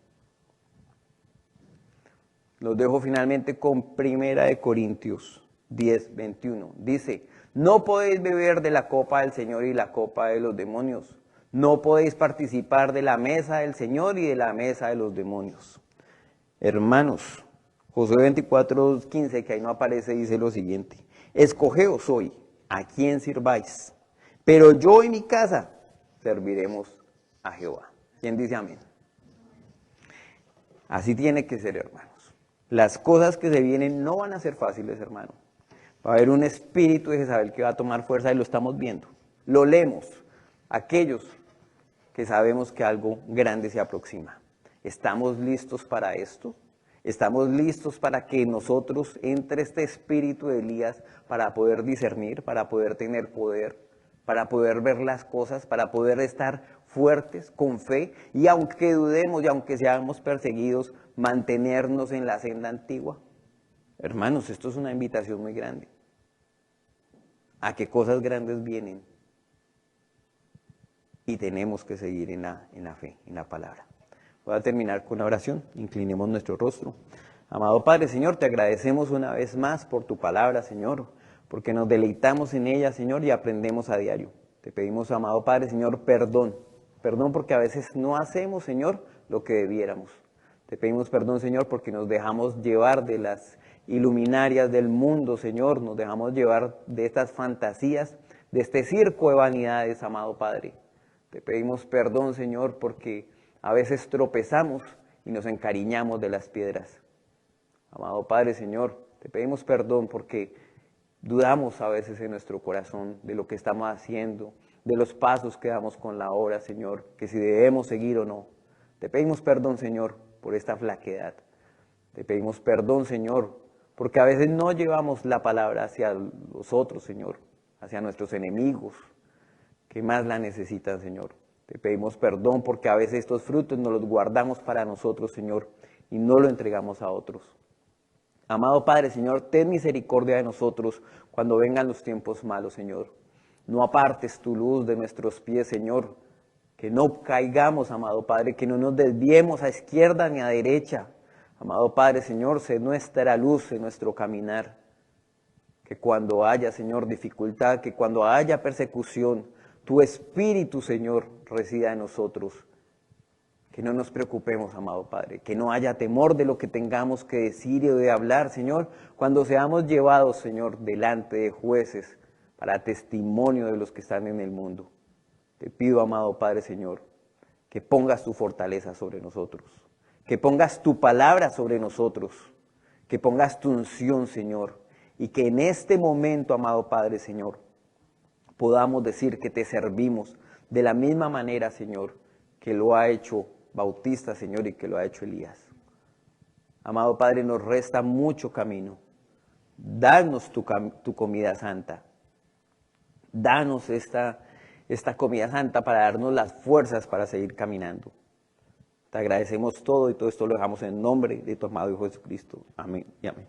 Los dejo finalmente con 1 Corintios 10, 21. Dice: no podéis beber de la copa del Señor y la copa de los demonios. No podéis participar de la mesa del Señor y de la mesa de los demonios. Hermanos, Josué 24, 15, que ahí no aparece, dice lo siguiente: escogeos hoy a quién sirváis, pero yo y mi casa serviremos a Jehová. ¿Quién dice amén? Así tiene que ser, hermanos. Las cosas que se vienen no van a ser fáciles, hermano. Va a haber un espíritu de Jezabel que va a tomar fuerza y lo estamos viendo. Lo leemos. Aquellos que sabemos que algo grande se aproxima. ¿Estamos listos para esto? ¿Estamos listos para que nosotros entre este espíritu de Elías para poder discernir, para poder tener poder, para poder ver las cosas, para poder estar fuertes, con fe, y aunque dudemos y aunque seamos perseguidos, mantenernos en la senda antigua? Hermanos, esto es una invitación muy grande. A que cosas grandes vienen y tenemos que seguir en la fe, en la palabra. Voy a terminar con una oración. Inclinemos nuestro rostro. Amado Padre, Señor, te agradecemos una vez más por tu palabra, Señor, porque nos deleitamos en ella, Señor, y aprendemos a diario. Te pedimos, amado Padre, Señor, perdón. Perdón porque a veces no hacemos, Señor, lo que debiéramos. Te pedimos perdón, Señor, porque nos dejamos llevar de las iluminarias del mundo, Señor. Nos dejamos llevar de estas fantasías, de este circo de vanidades, amado Padre. Te pedimos perdón, Señor, porque a veces tropezamos y nos encariñamos de las piedras. Amado Padre, Señor, te pedimos perdón porque dudamos a veces en nuestro corazón de lo que estamos haciendo, de los pasos que damos con la obra, Señor, que si debemos seguir o no. Te pedimos perdón, Señor, por esta flaquedad. Te pedimos perdón, Señor, porque a veces no llevamos la palabra hacia los otros, Señor, hacia nuestros enemigos, que más la necesitan, Señor. Te pedimos perdón porque a veces estos frutos nos los guardamos para nosotros, Señor, y no lo entregamos a otros. Amado Padre, Señor, ten misericordia de nosotros cuando vengan los tiempos malos, Señor. No apartes tu luz de nuestros pies, Señor. Que no caigamos, amado Padre, que no nos desviemos a izquierda ni a derecha. Amado Padre, Señor, sé nuestra luz en nuestro caminar. Que cuando haya, Señor, dificultad, que cuando haya persecución, tu Espíritu, Señor, resida en nosotros. Que no nos preocupemos, amado Padre, que no haya temor de lo que tengamos que decir y de hablar, Señor, cuando seamos llevados, Señor, delante de jueces para testimonio de los que están en el mundo. Te pido, amado Padre, Señor, que pongas tu fortaleza sobre nosotros, que pongas tu palabra sobre nosotros, que pongas tu unción, Señor, y que en este momento, amado Padre, Señor, podamos decir que te servimos de la misma manera, Señor, que lo ha hecho Bautista, Señor, y que lo ha hecho Elías. Amado Padre, nos resta mucho camino. Danos tu comida santa. Danos esta comida santa para darnos las fuerzas para seguir caminando. Te agradecemos todo y todo esto lo dejamos en nombre de tu amado Hijo Jesucristo. Amén y amén.